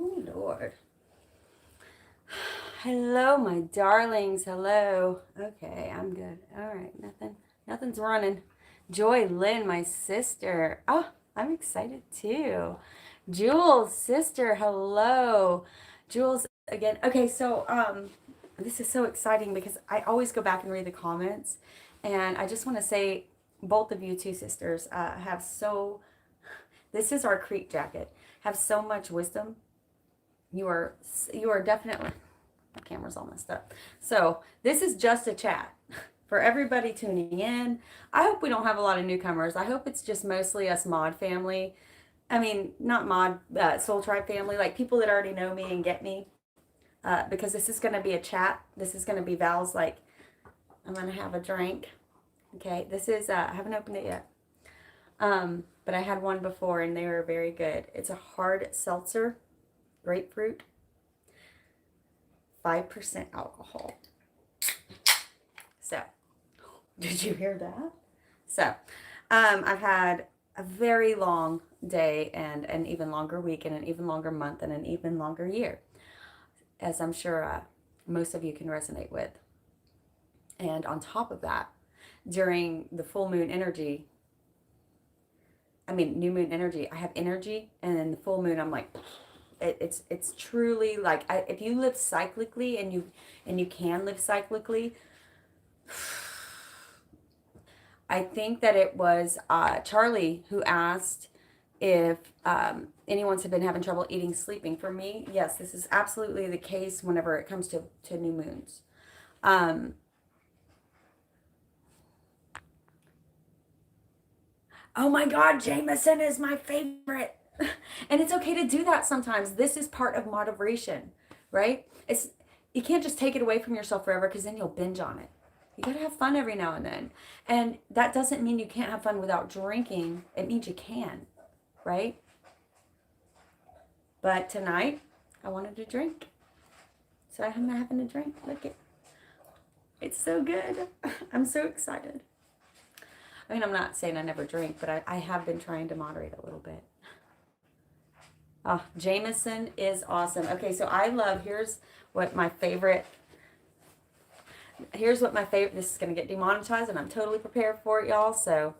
Oh, Lord. Hello, my darlings. Hello. Okay, I'm good. All right, nothing's running. Joy Lynn, my sister. Oh, I'm excited too. Jules, sister, hello. Jules again. Okay, so this is so exciting because I always go back and read the comments, and I just want to say, both of you two sisters have so. This is our creek jacket. Have so much wisdom. You are you are definitely. My camera's all messed up. So this is just a chat for everybody tuning in. I hope we don't have a lot of newcomers. I hope it's just mostly us mod family. I mean, not mod, Soul Tribe family, like people that already know me and get me. Because this is going to be a chat. This is going to be Val's like, I'm going to have a drink. Okay, this is, I haven't opened it yet. But I had one before and they were very good. It's a hard seltzer, grapefruit, 5% alcohol. So, did you hear that? So, I've had a very long day and an even longer week and an even longer month and an even longer year, as I'm sure most of you can resonate with. And on top of that, during the full moon energy, new moon energy, I have energy, and then the full moon, I'm like, it's truly like if you live cyclically and you can live cyclically. I think that it was Charlie who asked if anyone's been having trouble eating, sleeping. For me, yes, this is absolutely the case whenever it comes to new moons. Um, oh my God, Jameson is my favorite. And it's okay to do that sometimes. This is part of moderation, right? You can't just take it away from yourself forever because then you'll binge on it. You gotta have fun every now and then. And that doesn't mean you can't have fun without drinking. It means you can, right? But tonight, I wanted to drink. So I'm having a drink. Look it. It's so good. I'm so excited. I mean, I'm not saying I never drink, but I have been trying to moderate a little bit. Oh, Jameson is awesome. Okay, so here's what my favorite, this is going to get demonetized and I'm totally prepared for it, y'all. So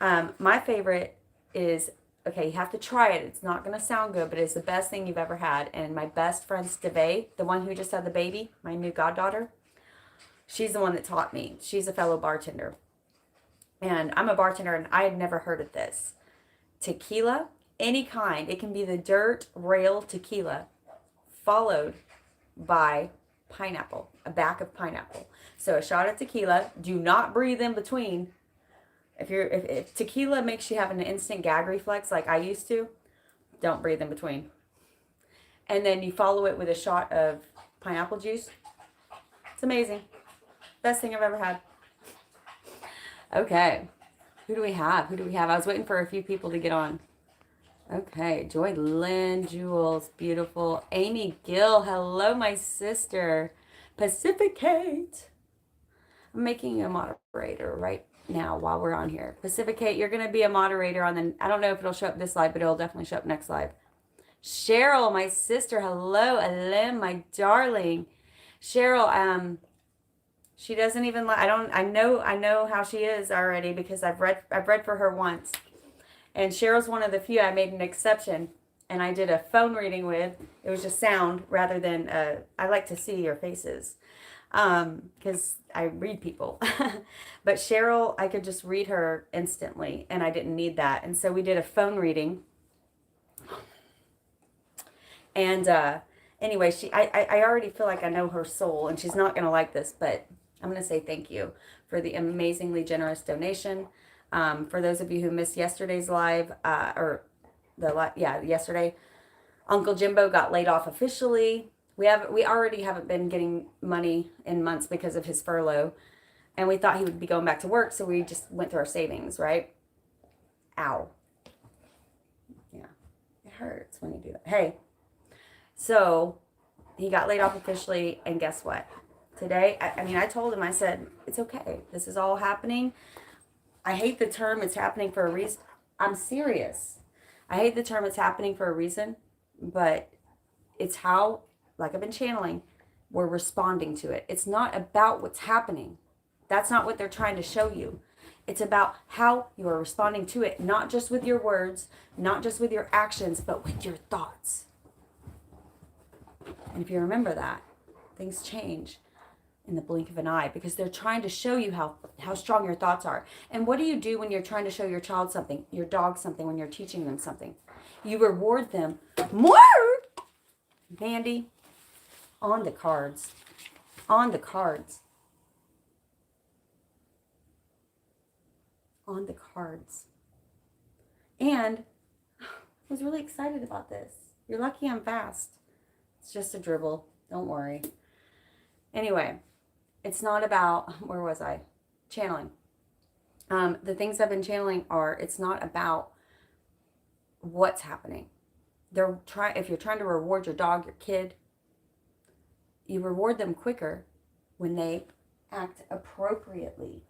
my favorite is, okay, you have to try it. It's not going to sound good, but it's the best thing you've ever had. And my best friend, Steve, the one who just had the baby, my new goddaughter, she's the one that taught me. She's a fellow bartender. And I'm a bartender and I had never heard of this. Tequila, any kind. It can be the dirt rail tequila followed by pineapple, a back of pineapple. So a shot of tequila. Do not breathe in between. If tequila makes you have an instant gag reflex like I used to, don't breathe in between. And then you follow it with a shot of pineapple juice. It's amazing. Best thing I've ever had. Okay. Who do we have? I was waiting for a few people to get on. Okay. Joy Lynn, Jules, beautiful. Amy Gill, hello, my sister. Pacificate. I'm making you a moderator right now while we're on here. Pacificate, you're going to be a moderator on the, I don't know if it'll show up this live, but it'll definitely show up next live. Cheryl, my sister, hello. Alim, my darling. Cheryl, she doesn't even like, I know how she is already because I've read for her once. And Cheryl's one of the few I made an exception and I did a phone reading with. It was just sound rather than I like to see your faces. Because I read people. But Cheryl, I could just read her instantly and I didn't need that. And so we did a phone reading. And anyway, I already feel like I know her soul and she's not going to like this, but I'm going to say thank you for the amazingly generous donation. For those of you who missed yesterday's live, yesterday, Uncle Jimbo got laid off officially. We already haven't been getting money in months because of his furlough, and we thought he would be going back to work, so we just went through our savings, right? Ow. Yeah, it hurts when you do that. Hey, so he got laid off officially, and guess what? Today, I told him, I said, it's okay. This is all happening. I hate the term it's happening for a reason. I'm serious. I hate the term it's happening for a reason, but It's how, like I've been channeling, we're responding to it. It's not about what's happening. That's not what they're trying to show you. It's about how you are responding to it, not just with your words, not just with your actions, but with your thoughts. And if you remember that, things change in the blink of an eye, because they're trying to show you how strong your thoughts are. And what do you do when you're trying to show your child something, your dog something, when you're teaching them something? You reward them more. Mandy, on the cards. On the cards. On the cards. And I was really excited about this. You're lucky I'm fast. It's just a dribble. Don't worry. Anyway, it's not about, where was I? Channeling. The things I've been channeling are, it's not about what's happening. If you're trying to reward your dog, your kid, you reward them quicker when they act appropriately.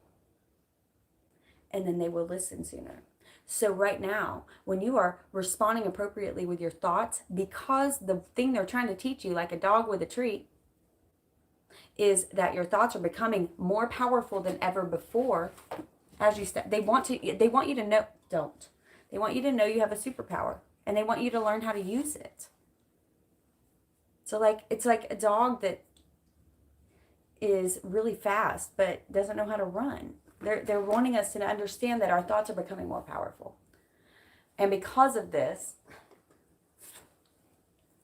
And then they will listen sooner. So right now, when you are responding appropriately with your thoughts, because the thing they're trying to teach you, like a dog with a treat, is that your thoughts are becoming more powerful than ever before. As you they want you to know, they want you to know you have a superpower, and they want you to learn how to use it. So it's like a dog that is really fast but doesn't know how to run. They're wanting us to understand that our thoughts are becoming more powerful. And because of this,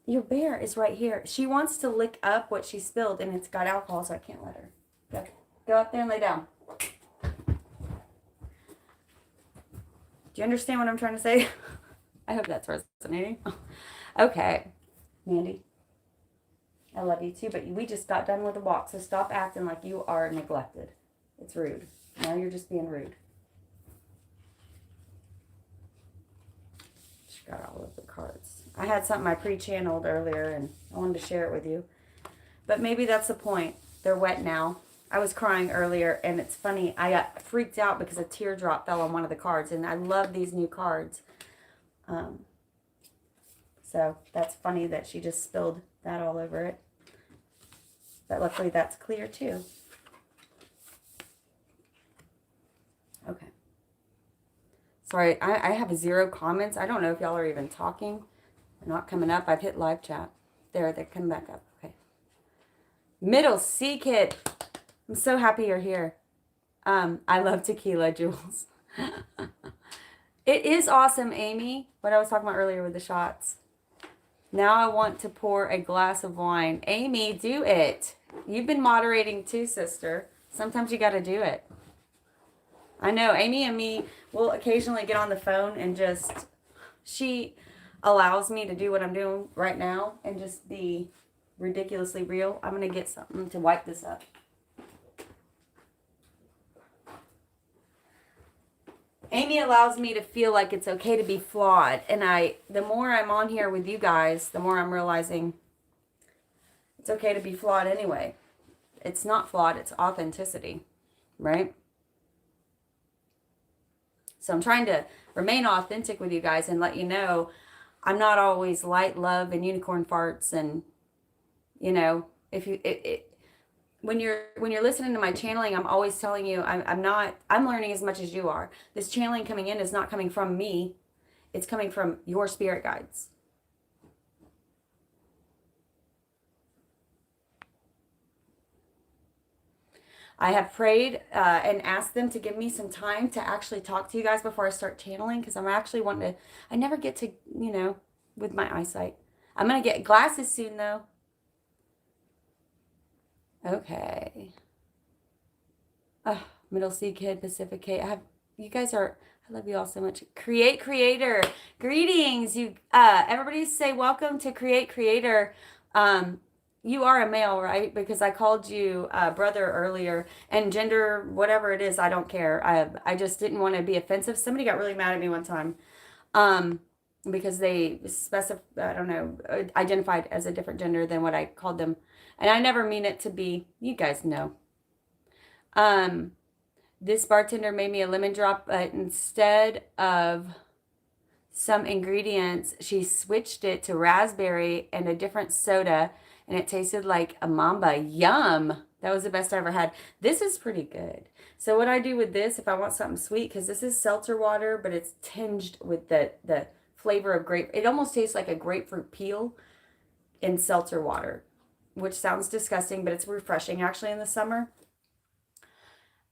your bear is right here. She wants to lick up what she spilled, and it's got alcohol, so I can't let her. Go up there and lay down. Do you understand what I'm trying to say? I hope that's resonating. Okay, Mandy, I love you too, but we just got done with the walk, so stop acting like you are neglected. It's rude. Now you're just being rude. She got all of the cards. I had something I pre-channeled earlier, and I wanted to share it with you. But maybe that's the point. They're wet now. I was crying earlier, and it's funny. I got freaked out because a teardrop fell on one of the cards, and I love these new cards. So that's funny that she just spilled that all over it. But luckily that's clear too. Okay. Sorry, I have 0 comments. I don't know if y'all are even talking. They're not coming up. I've hit live chat. There, they come back up. Okay. Middle C Kid. I'm so happy you're here. I love tequila, Jules. It is awesome, Amy. What I was talking about earlier with the shots. Now I want to pour a glass of wine. Amy, do it. You've been moderating too, sister. Sometimes you got to do it. I know. Amy and me will occasionally get on the phone and she allows me to do what I'm doing right now and just be ridiculously real. I'm going to get something to wipe this up. Amy allows me to feel like it's okay to be flawed. And the more I'm on here with you guys, the more I'm realizing it's okay to be flawed anyway. It's not flawed, it's authenticity, right? So I'm trying to remain authentic with you guys and let you know I'm not always light, love, and unicorn farts. And, if you... When you're listening to my channeling, I'm always telling you I'm learning as much as you are. This channeling coming in is not coming from me. It's coming from your spirit guides. I have prayed and asked them to give me some time to actually talk to you guys before I start channeling, because I'm actually wanting to, I never get to, with my eyesight. I'm going to get glasses soon though. Okay. Middle C Kid, Pacific K. I love you all so much. Create Creator. Greetings. Everybody say welcome to Create Creator. You are a male, right? Because I called you brother earlier, and gender, whatever it is, I don't care. I just didn't want to be offensive. Somebody got really mad at me one time. Because they identified as a different gender than what I called them. And I never mean it to be, you guys know. This bartender made me a lemon drop, but instead of some ingredients. She switched it to raspberry and a different soda, and it tasted like a Mamba. Yum! That was the best I ever had. This is pretty good. So what I do with this, if I want something sweet, because this is seltzer water, but it's tinged with the flavor of grape. It almost tastes like a grapefruit peel in seltzer water, which sounds disgusting, but it's refreshing actually in the summer.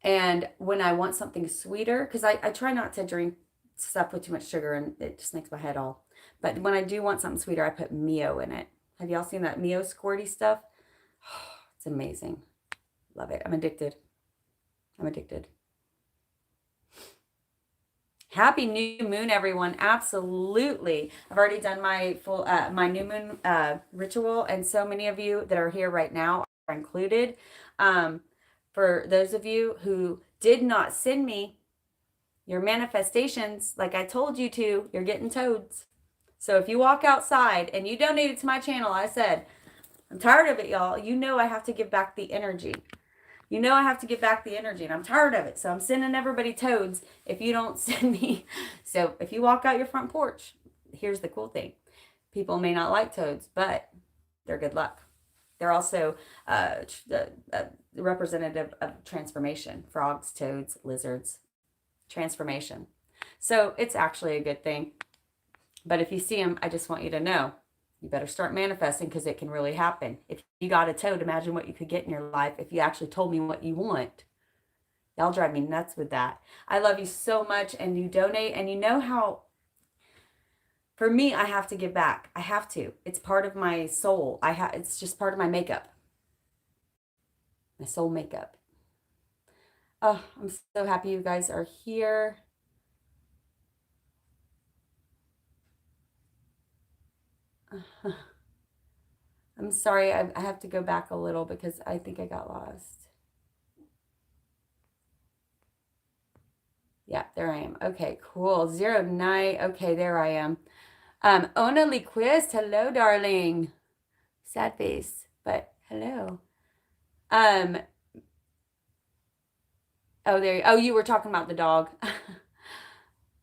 And when I want something sweeter, because I try not to drink stuff with too much sugar and it just makes my head all. But when I do want something sweeter, I put Mio in it. Have y'all seen that Mio squirty stuff? It's amazing. Love it. I'm addicted. I'm addicted. Happy new moon, everyone. Absolutely. I've already done my full my new moon ritual, and so many of you that are here right now are included. For those of you who did not send me your manifestations like I told you to, you're getting toads. So if you walk outside and you donated to my channel, I said, I'm tired of it, y'all. You know I have to give back the energy. You know I have to give back the energy, and I'm tired of it. So I'm sending everybody toads if you don't send me. So if you walk out your front porch, here's the cool thing. People may not like toads, but they're good luck. They're also representative of transformation. Frogs, toads, lizards, transformation. So it's actually a good thing. But if you see them, I just want you to know, you better start manifesting, because it can really happen. If you got a toad, imagine what you could get in your life if you actually told me what you want. Y'all drive me nuts with that. I love you so much, and you donate, and you know how, for me, I have to give back. I have to. It's part of my soul. It's just part of my makeup. My soul makeup. Oh, I'm so happy you guys are here. I'm sorry, I have to go back a little because I think I got lost. Yeah, there I am. Okay, cool. 09. Okay, there I am. Ona Liquist, hello, darling. Sad face, but hello. Oh, you were talking about the dog.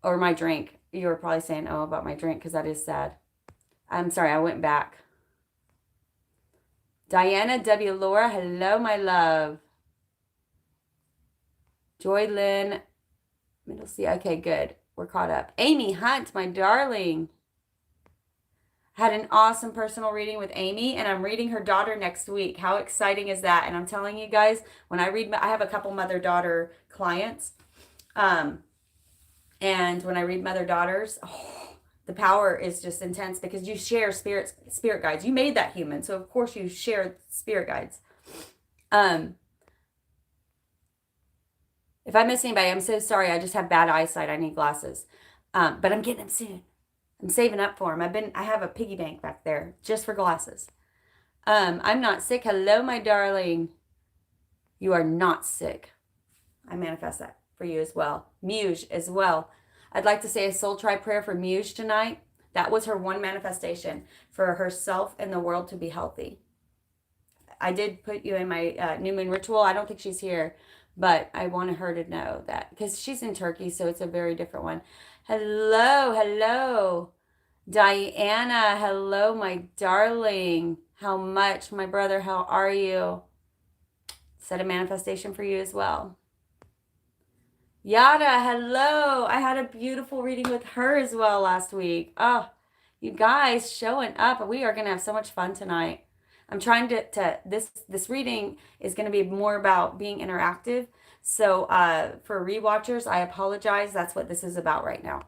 Or my drink. You were probably saying, oh, about my drink, because that is sad. I'm sorry, I went back. Diana W. Laura, hello, my love. Joy Lynn, Middle C. Okay, good. We're caught up. Amy Hunt, my darling. Had an awesome personal reading with Amy, and I'm reading her daughter next week. How exciting is that? And I'm telling you guys, when I read, I have a couple mother-daughter clients. And when I read mother-daughters, the power is just intense, because you share spirit guides. You made that human, so of course you share spirit guides. If I miss anybody, I'm so sorry. I just have bad eyesight. I need glasses. But I'm getting them soon. I'm saving up for them. I have a piggy bank back there just for glasses. I'm not sick. Hello, my darling. You are not sick. I manifest that for you as well. Muge as well. I'd like to say a soul tribe prayer for Muge tonight. That was her one manifestation, for herself and the world to be healthy. I did put you in my new moon ritual. I don't think she's here, but I wanted her to know that, because she's in Turkey, so it's a very different one. Hello, hello. Diana, hello, my darling. How much? My brother, how are you? Set a manifestation for you as well. Yada, hello. I had a beautiful reading with her as well last week. Oh, you guys showing up. We are going to have so much fun tonight. I'm trying to this reading is going to be more about being interactive. So for rewatchers, I apologize. That's what this is about right now.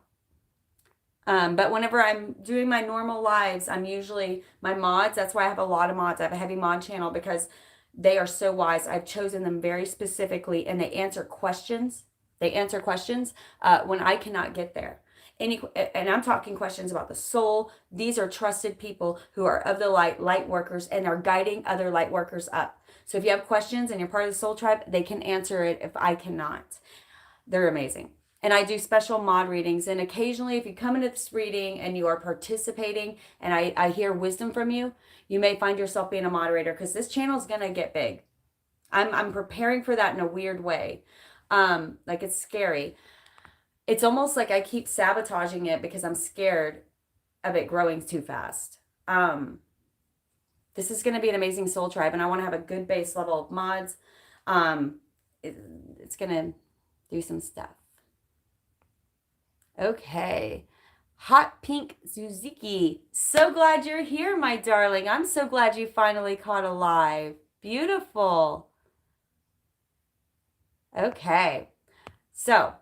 But whenever I'm doing my normal lives, I'm usually my mods. That's why I have a lot of mods. I have a heavy mod channel, because they are so wise. I've chosen them very specifically, and they answer questions. They answer questions when I cannot get there. And I'm talking questions about the soul. These are trusted people who are of the light workers, and are guiding other light workers up. So if you have questions and you're part of the soul tribe, they can answer it if I cannot. They're amazing. And I do special mod readings. And occasionally, if you come into this reading and you are participating and I hear wisdom from you, you may find yourself being a moderator, because this channel is going to get big. I'm preparing for that in a weird way. Like, it's scary. it's almost like I keep sabotaging it because I'm scared of it growing too fast. This is going to be an amazing soul tribe, and I want to have a good base level of mods. Um, it's going to do some stuff. Okay. Hot Pink Zuzuki. So glad you're here, my darling. I'm so glad you finally caught a live. Beautiful. Okay. So,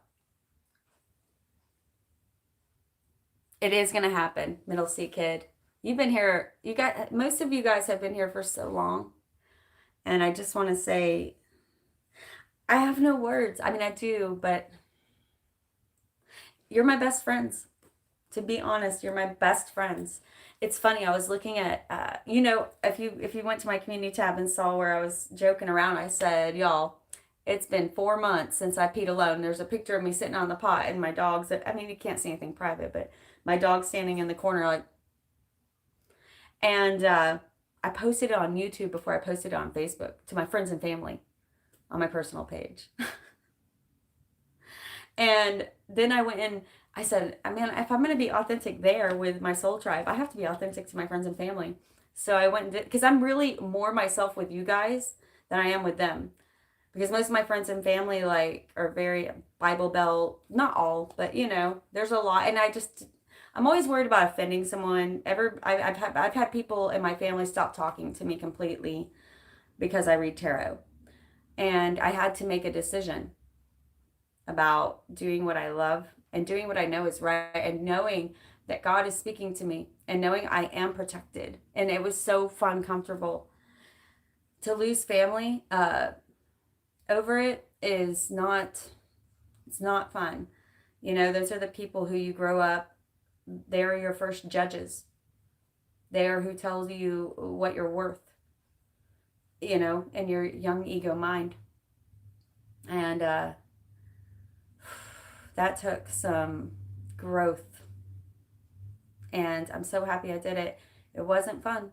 it is going to happen, Middle Sea Kid. You've been here, most of you guys have been here for so long. And I just want to say, I have no words. I mean, I do, but you're my best friends. To be honest, you're my best friends. It's funny. I was looking at, if you went to my community tab and saw where I was joking around, I said, y'all, it's been 4 months since I peed alone. There's a picture of me sitting on the pot and my dogs. I mean, you can't see anything private, but my dog standing in the corner, like, and I posted it on YouTube before I posted it on Facebook to my friends and family on my personal page. And then I went and I said, I mean, if I'm going to be authentic there with my soul tribe, I have to be authentic to my friends and family. So I went and did, because I'm really more myself with you guys than I am with them. Because most of my friends and family like are very Bible Belt, not all, but there's a lot. And I'm always worried about offending someone. I've had people in my family stop talking to me completely because I read tarot. And I had to make a decision about doing what I love and doing what I know is right and knowing that God is speaking to me and knowing I am protected. And it was so fun, comfortable. To lose family over it is not, it's not fun. Those are the people who you grow up, they're your first judges. They're who tells you what you're worth, in your young ego mind. And that took some growth. And I'm so happy I did it. It wasn't fun.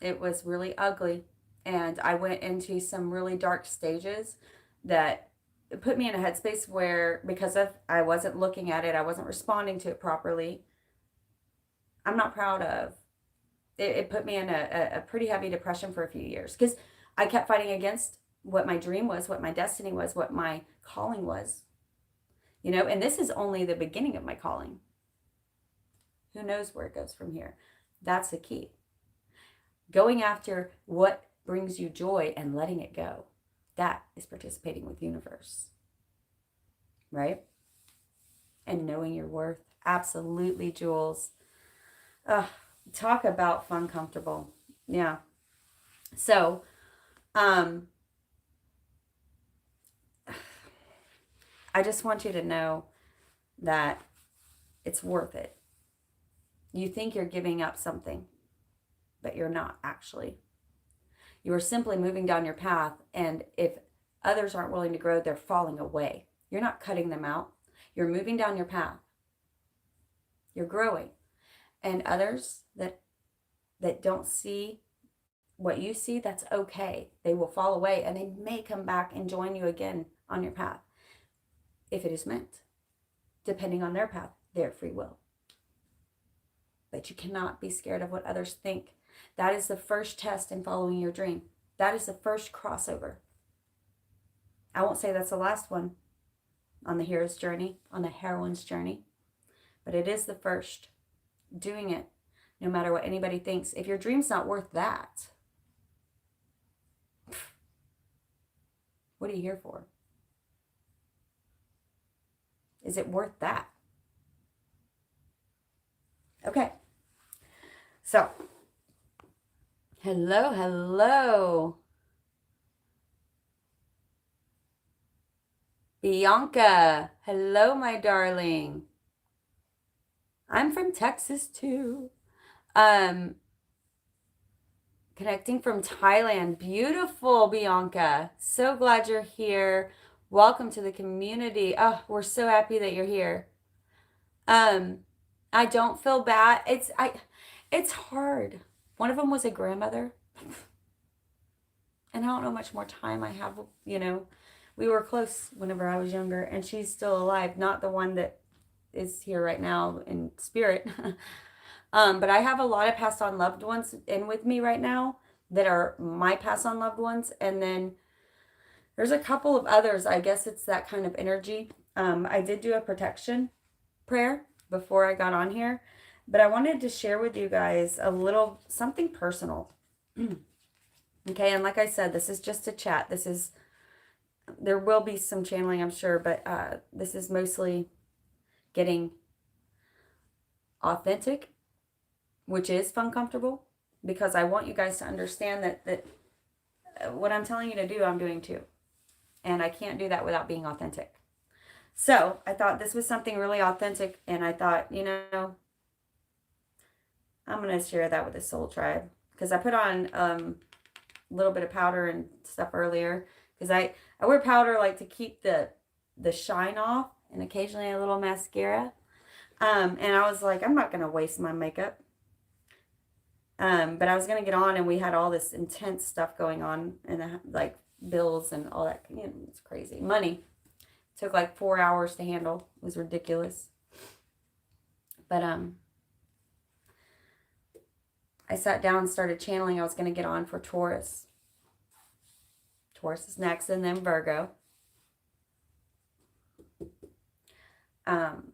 It was really ugly. And I went into some really dark stages that put me in a headspace where, because I wasn't looking at it, I wasn't responding to it properly. I'm not proud of. It put me in a pretty heavy depression for a few years because I kept fighting against what my dream was, what my destiny was, what my calling was. And this is only the beginning of my calling. Who knows where it goes from here? That's the key. Going after what brings you joy and letting it go. That is participating with universe. Right? And knowing your worth. Absolutely, Jules. Talk about fun, comfortable. Yeah. So, I just want you to know that it's worth it. You think you're giving up something, but you're not actually. You are simply moving down your path, and if others aren't willing to grow, they're falling away. You're not cutting them out. You're moving down your path. You're growing. And others that don't see what you see, that's okay. They will fall away, and they may come back and join you again on your path if it is meant, depending on their path, their free will. But you cannot be scared of what others think. That is the first test in following your dream. That is the first crossover. I won't say that's the last one on the hero's journey, on the heroine's journey, but it is the first. Doing it, no matter what anybody thinks. If your dream's not worth that, what are you here for? Is it worth that? Okay. So, hello. Bianca, hello, my darling. I'm from Texas too. Connecting from Thailand. Beautiful, Bianca. So glad you're here. Welcome to the community. Oh, we're so happy that you're here. I don't feel bad. It's hard. One of them was a grandmother. And I don't know how much more time I have, We were close whenever I was younger, and she's still alive. Not the one that is here right now in spirit. But I have a lot of passed on loved ones in with me right now that are my passed on loved ones. And then there's a couple of others. I guess it's that kind of energy. I did do a protection prayer before I got on here, but I wanted to share with you guys a little something personal. Okay, and like I said, this is just a chat. There will be some channeling, I'm sure, but this is mostly getting authentic, which is fun, comfortable, because I want you guys to understand that what I'm telling you to do, I'm doing too. And I can't do that without being authentic. So I thought this was something really authentic, and I thought, I'm going to share that with the Soul Tribe, because I put on a little bit of powder and stuff earlier, because I wear powder like to keep the shine off, and occasionally a little mascara. And I was like, I'm not going to waste my makeup. But I was going to get on, and we had all this intense stuff going on, and like bills and all that. It's crazy. Money. Took like 4 hours to handle. It was ridiculous. But I sat down and started channeling. I was going to get on for Taurus. Taurus is next, and then Virgo. And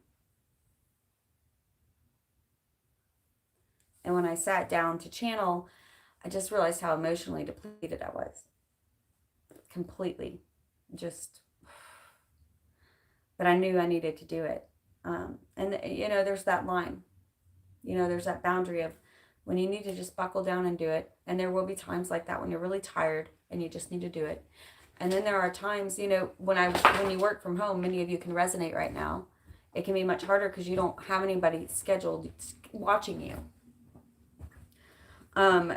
when I sat down to channel, I just realized how emotionally depleted I was. Completely. But I knew I needed to do it. And, there's that line. There's that boundary of when you need to just buckle down and do it. And there will be times like that when you're really tired and you just need to do it. And then there are times, when you work from home, many of you can resonate right now. It can be much harder because you don't have anybody scheduled watching you.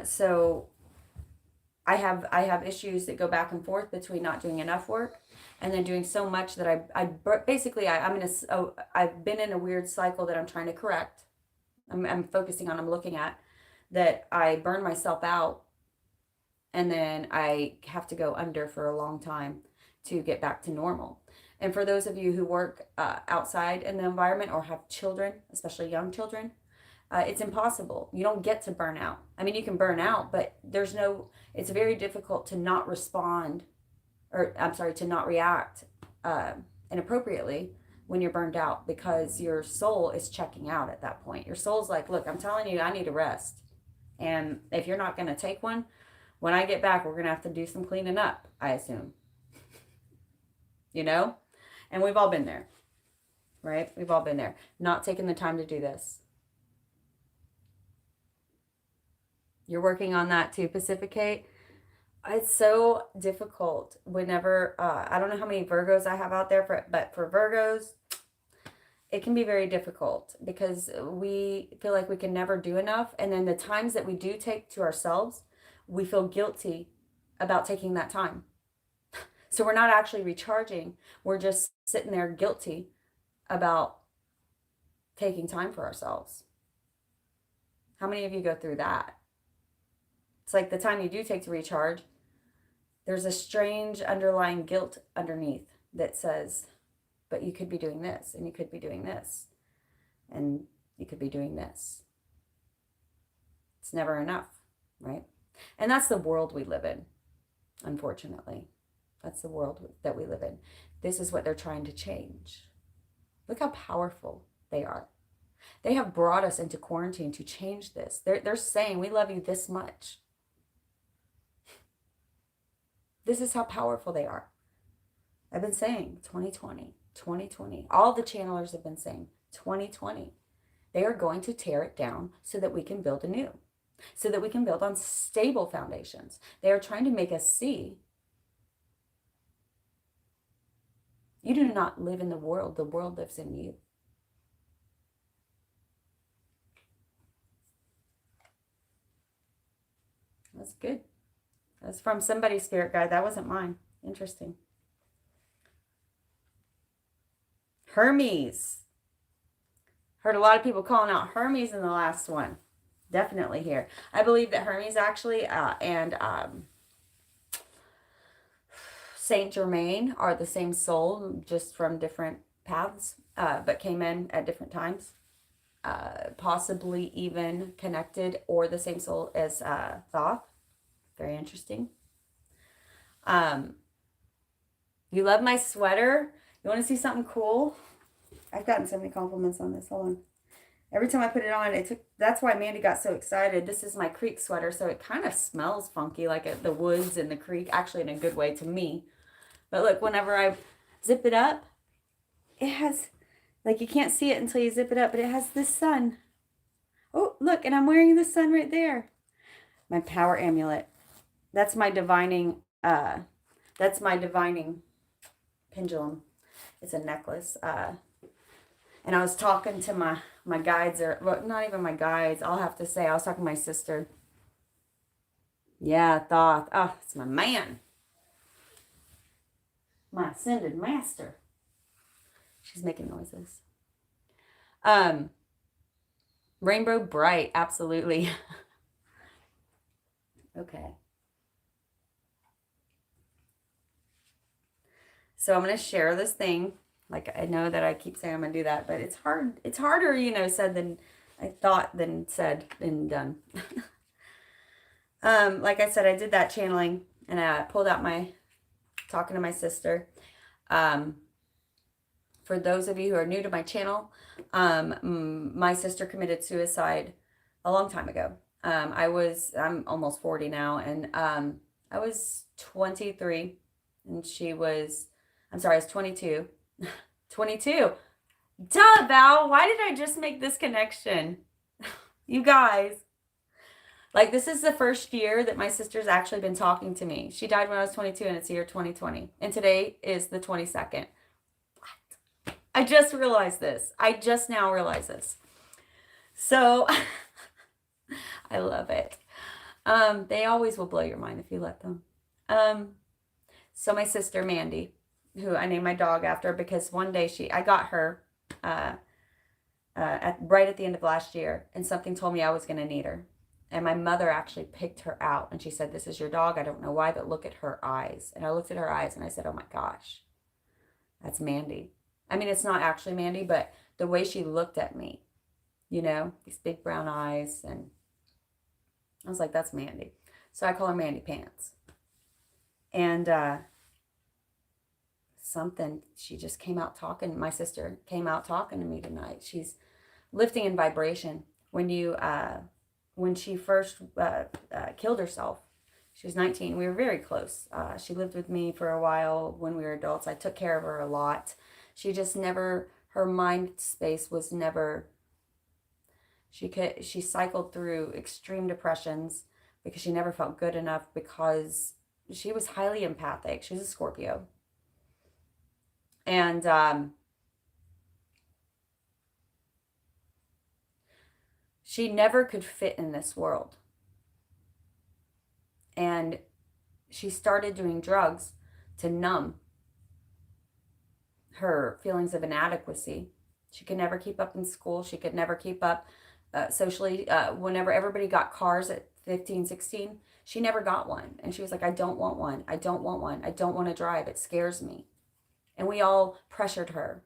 So I have issues that go back and forth between not doing enough work and then doing so much that I've been in a weird cycle that I'm trying to correct. I'm looking at that I burn myself out, and then I have to go under for a long time to get back to normal. And for those of you who work outside in the environment or have children, especially young children, it's impossible. You don't get to burn out. I mean, you can burn out, but it's very difficult to not respond, to not react inappropriately when you're burned out, because your soul is checking out at that point. Your soul's like, look, I'm telling you, I need a rest. And if you're not going to take one, when I get back, we're going to have to do some cleaning up, I assume. And we've all been there, right? We've all been there. Not taking the time to do this. You're working on that too, Pacificate. It's so difficult whenever, I don't know how many Virgos I have out there, but for Virgos, it can be very difficult because we feel like we can never do enough. And then the times that we do take to ourselves, we feel guilty about taking that time. So we're not actually recharging. We're just sitting there guilty about taking time for ourselves. How many of you go through that? It's like the time you do take to recharge, there's a strange underlying guilt underneath that says, but you could be doing this, and you could be doing this, and you could be doing this. It's never enough, right? And that's the world we live in, unfortunately. That's the world that we live in. This is what they're trying to change. Look how powerful they are. They have brought us into quarantine to change this. They're saying, we love you this much. This is how powerful they are. I've been saying 2020, 2020. All the channelers have been saying 2020. They are going to tear it down so that we can build anew, so that we can build on stable foundations. They are trying to make us see you do not live in the world lives in you. That's good. That's from somebody's spirit guide. That wasn't mine. Interesting. Hermes. Heard a lot of people calling out Hermes in the last one. Definitely here. I believe that Hermes actually and Saint Germain are the same soul, just from different paths, but came in at different times. Possibly even connected or the same soul as Thoth. Very interesting. You love my sweater? You want to see something cool? I've gotten so many compliments on this. Hold on. Every time I put it on, that's why Mandy got so excited. This is my creek sweater, so it kind of smells funky, like the woods and the creek, actually in a good way to me. But look, whenever I zip it up, it has, like, you can't see it until you zip it up, but it has the sun. Oh, look, and I'm wearing the sun right there. My power amulet. That's my divining, pendulum. It's a necklace. And I was talking to my guides, or well, not even my guides, I'll have to say. I was talking to my sister. Yeah, Thoth. Oh, it's my man. My ascended master. She's making noises. Rainbow Bright, absolutely. Okay. So I'm going to share this thing. Like, I know that I keep saying I'm going to do that, but it's hard. It's harder, said than I thought than said than done. Like I said, I did that channeling, and I pulled out talking to my sister. For those of you who are new to my channel, my sister committed suicide a long time ago. I'm almost 40 now, and I was 23, and I was 22. 22. Duh, Val, why did I just make this connection? You guys. Like, this is the first year that my sister's actually been talking to me. She died when I was 22, and it's the year 2020. And today is the 22nd. What? I just realized this. I just now realized this. So, I love it. They always will blow your mind if you let them. So my sister, Mandy, who I named my dog after because one day I got her right at the end of last year, and something told me I was going to need her. And my mother actually picked her out, and she said, "This is your dog. I don't know why, but look at her eyes." And I looked at her eyes, and I said, "Oh my gosh, that's Mandy." I mean, it's not actually Mandy, but the way she looked at me, these big brown eyes, and I was like, that's Mandy. So I call her Mandy Pants. And she just came out talking. My sister came out talking to me tonight. She's lifting in vibration. When she first killed herself, she was 19. We were very close. She lived with me for a while when we were adults. I took care of her a lot. She just never, her mind space was never, she cycled through extreme depressions because she never felt good enough, because she was highly empathic. She's a Scorpio. And she never could fit in this world. And she started doing drugs to numb her feelings of inadequacy. She could never keep up in school. She could never keep up socially. Whenever everybody got cars at 15, 16, she never got one. And she was like, "I don't want one. I don't want one. I don't want to drive. It scares me." And we all pressured her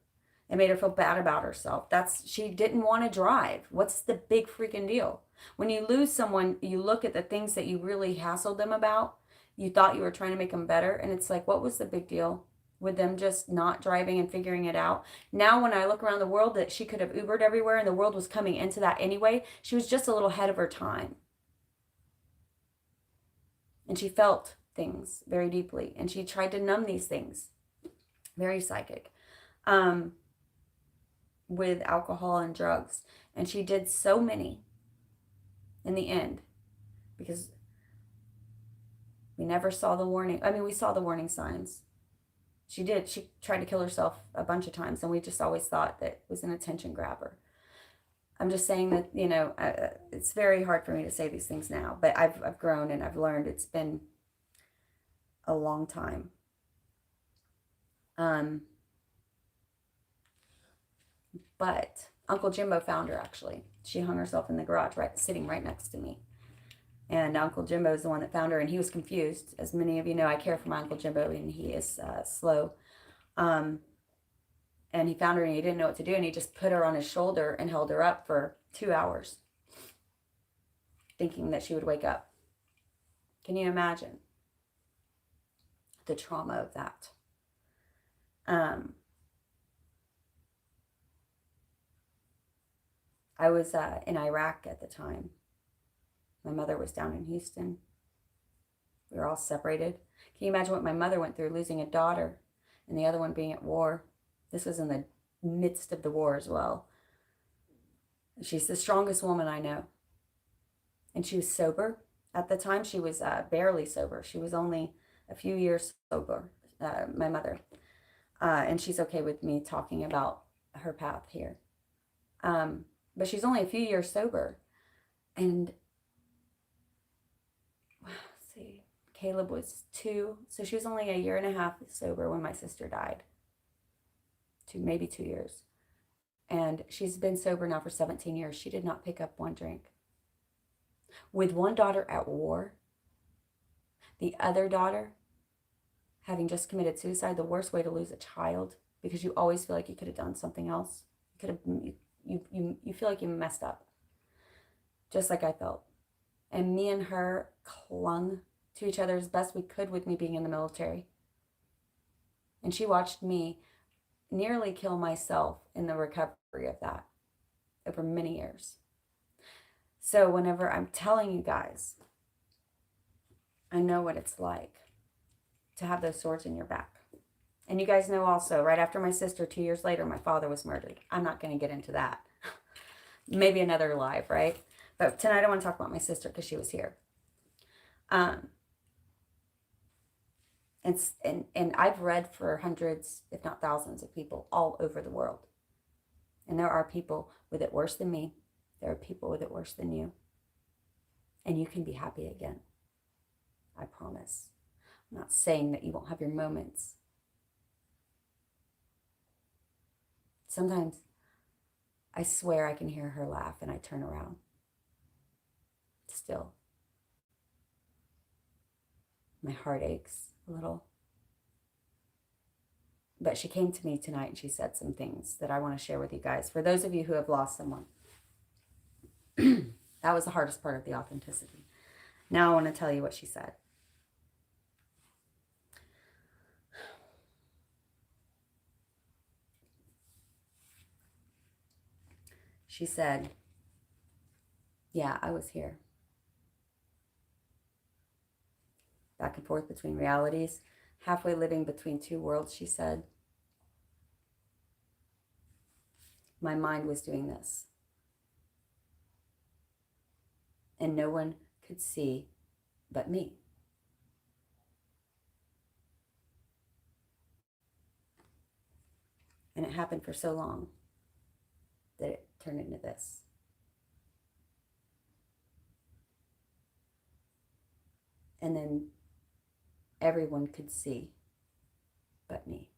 and made her feel bad about herself. She didn't want to drive. What's the big freaking deal? When you lose someone, you look at the things that you really hassled them about. You thought you were trying to make them better. And it's like, what was the big deal with them just not driving and figuring it out? Now, when I look around the world, that she could have Ubered everywhere and the world was coming into that anyway. She was just a little ahead of her time. And she felt things very deeply. And she tried to numb these things. Very psychic. With alcohol and drugs. And she did so many in the end, because we never saw the warning. I mean, we saw the warning signs. She tried to kill herself a bunch of times, and we just always thought that it was an attention grabber. I'm just saying that, it's very hard for me to say these things now, but I've grown and I've learned. It's been a long time. But Uncle Jimbo found her, actually. She hung herself in the garage, sitting right next to me. And Uncle Jimbo is the one that found her, and he was confused. As many of you know, I care for my Uncle Jimbo, and he is slow. And he found her, and he didn't know what to do, and he just put her on his shoulder and held her up for 2 hours, thinking that she would wake up. Can you imagine the trauma of that? I was in Iraq at the time. My mother was down in Houston. We were all separated. Can you imagine what my mother went through, losing a daughter and the other one being at war? This was in the midst of the war as well. She's the strongest woman I know. And she was sober. At the time, she was barely sober. She was only a few years sober, my mother. And she's okay with me talking about her path here. But she's only a few years sober. And let's see, Caleb was 2. So she was only a year and a half sober when my sister died. Maybe 2 years. And she's been sober now for 17 years. She did not pick up one drink. With one daughter at war, the other daughter having just committed suicide, the worst way to lose a child, because you always feel like you could have done something else. You feel like you messed up, just like I felt. And me and her clung to each other as best we could with me being in the military. And she watched me nearly kill myself in the recovery of that over many years. So whenever I'm telling you guys, I know what it's like to have those swords in your back. And you guys know also, right after my sister, 2 years later, my father was murdered. I'm not going to get into that. Maybe another live, right? But tonight I want to talk about my sister because she was here. And I've read for hundreds, if not thousands of people all over the world. And there are people with it worse than me. There are people with it worse than you. And you can be happy again. I promise. I'm not saying that you won't have your moments. Sometimes I swear I can hear her laugh and I turn around. Still. My heart aches a little. But she came to me tonight and she said some things that I want to share with you guys. For those of you who have lost someone. That was the hardest part of the authenticity. Now I want to tell you what she said. She said, yeah, I was here. Back and forth between realities, halfway living between two worlds, she said. My mind was doing this. And no one could see but me. And it happened for so long that it turned into this. And then everyone could see but me.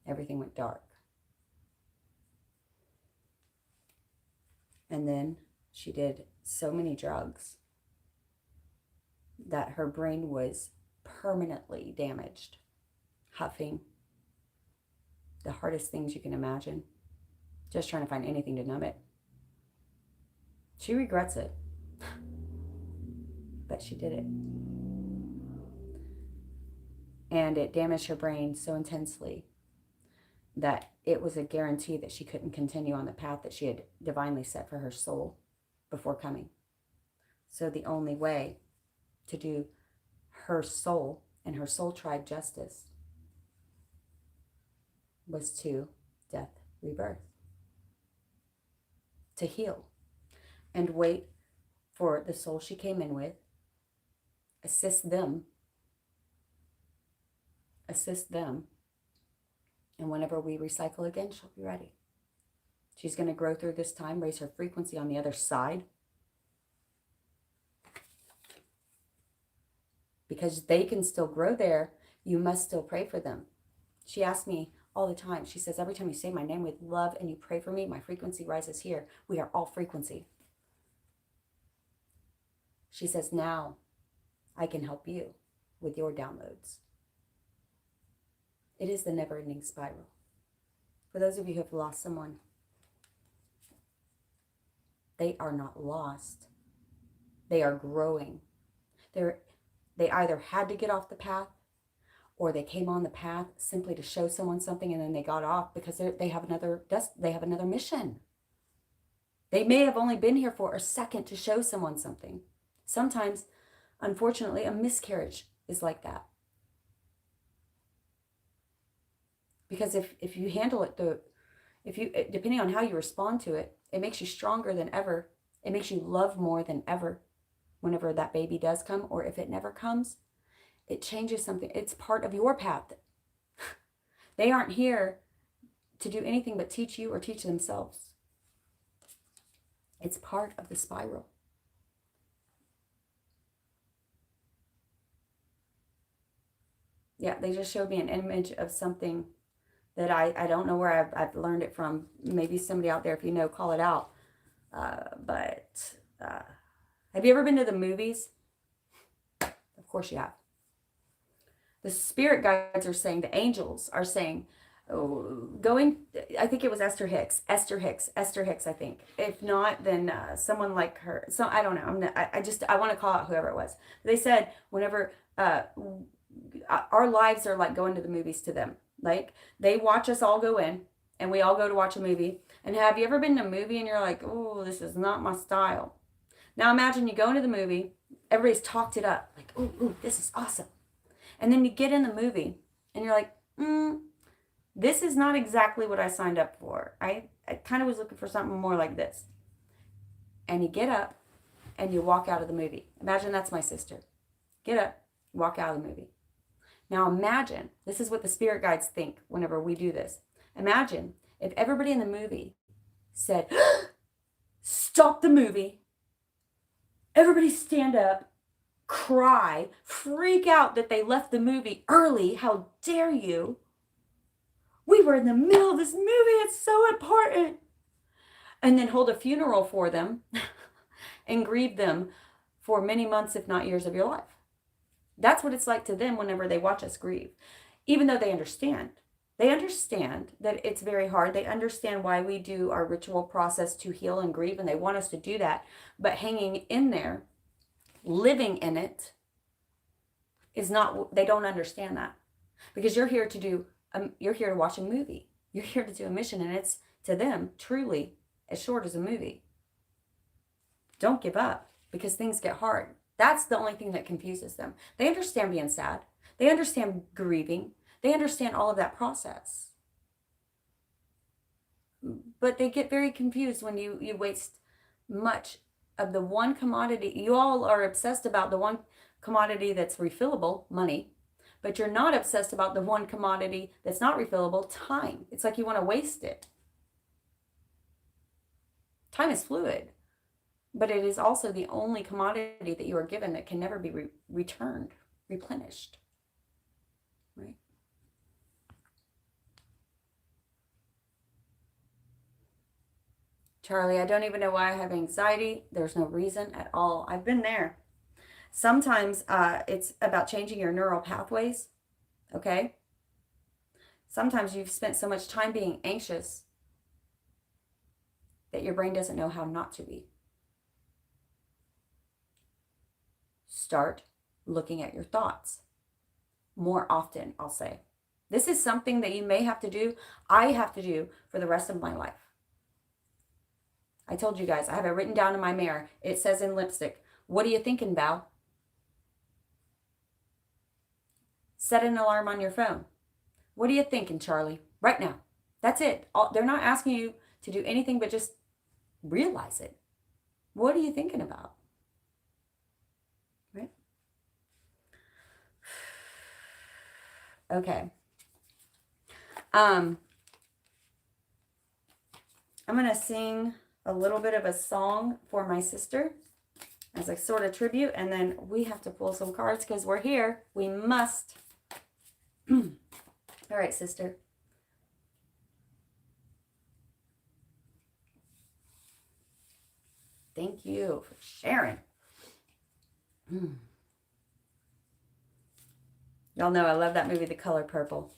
Everything went dark. And then she did so many drugs that her brain was permanently damaged. Huffing. The hardest things you can imagine. Just trying to find anything to numb it. She regrets it. But she did it. And it damaged her brain so intensely that it was a guarantee that she couldn't continue on the path that she had divinely set for her soul before coming. So the only way to do her soul and her soul tribe justice was to death, rebirth. To heal and wait for the soul she came in with, assist them, and whenever we recycle again, she'll be ready. She's going to grow through this time, raise her frequency on the other side. Because they can still grow there, you must still pray for them. She asks me all the time, she says, every time you say my name with love and you pray for me, my frequency rises here. We are all frequency. She says, now I can help you with your downloads. It is the never-ending spiral. For those of you who have lost someone, they are not lost. They are growing. They either had to get off the path, or they came on the path simply to show someone something, and then they got off because they have another mission. They may have only been here for a second to show someone something. Sometimes, unfortunately, a miscarriage is like that. Because if you handle it, depending on how you respond to it, it makes you stronger than ever. It makes you love more than ever whenever that baby does come, or if it never comes. It changes something. It's part of your path. They aren't here to do anything but teach you or teach themselves. It's part of the spiral. Yeah, they just showed me an image of something that I don't know where I've learned it from. Maybe somebody out there, if you know, call it out. But have you ever been to the movies? Of course you have. The spirit guides are saying, the angels are saying, I think it was Esther Hicks, I think. If not, then someone like her. So I don't know. I want to call out whoever it was. They said whenever our lives are like going to the movies to them. Like they watch us all go in, and we all go to watch a movie. And have you ever been to a movie and you're like, oh, this is not my style? Now imagine you go into the movie, everybody's talked it up, like, ooh, this is awesome. And then you get in the movie and you're like, this is not exactly what I signed up for. I kind of was looking for something more like this. And you get up and you walk out of the movie. Imagine that's my sister. Get up, walk out of the movie. Now imagine, this is what the spirit guides think whenever we do this. Imagine if everybody in the movie said, stop the movie. Everybody stand up, cry, freak out that they left the movie early. How dare you? We were in the middle of this movie. It's so important. And then hold a funeral for them and grieve them for many months, if not years of your life. That's what it's like to them whenever they watch us grieve. Even though they understand. They understand that it's very hard. They understand why we do our ritual process to heal and grieve, and they want us to do that. But hanging in there, living in it, is not, they don't understand that. Because you're here to watch a movie. You're here to do a mission, and it's, to them, truly as short as a movie. Don't give up, because things get hard. That's the only thing that confuses them. They understand being sad. They understand grieving. They understand all of that process. But they get very confused when you waste much of the one commodity. You all are obsessed about the one commodity that's refillable, money. But you're not obsessed about the one commodity that's not refillable, time. It's like you want to waste it. Time is fluid. But it is also the only commodity that you are given that can never be returned, replenished. Right? Charlie, I don't even know why I have anxiety. There's no reason at all. I've been there. Sometimes it's about changing your neural pathways. Okay? Sometimes you've spent so much time being anxious that your brain doesn't know how not to be. Start looking at your thoughts more often, I'll say. This is something that you may have to do. I have to do for the rest of my life. I told you guys, I have it written down in my mirror. It says in lipstick, what are you thinking, Val? Set an alarm on your phone. What are you thinking, Charlie? Right now. That's it. They're not asking you to do anything but just realize it. What are you thinking about? Right? Okay. I'm going to sing a little bit of a song for my sister as a sort of tribute, and then we have to pull some cards because we're here. We must. All right, sister. Thank you for sharing. Y'all know I love that movie, The Color Purple.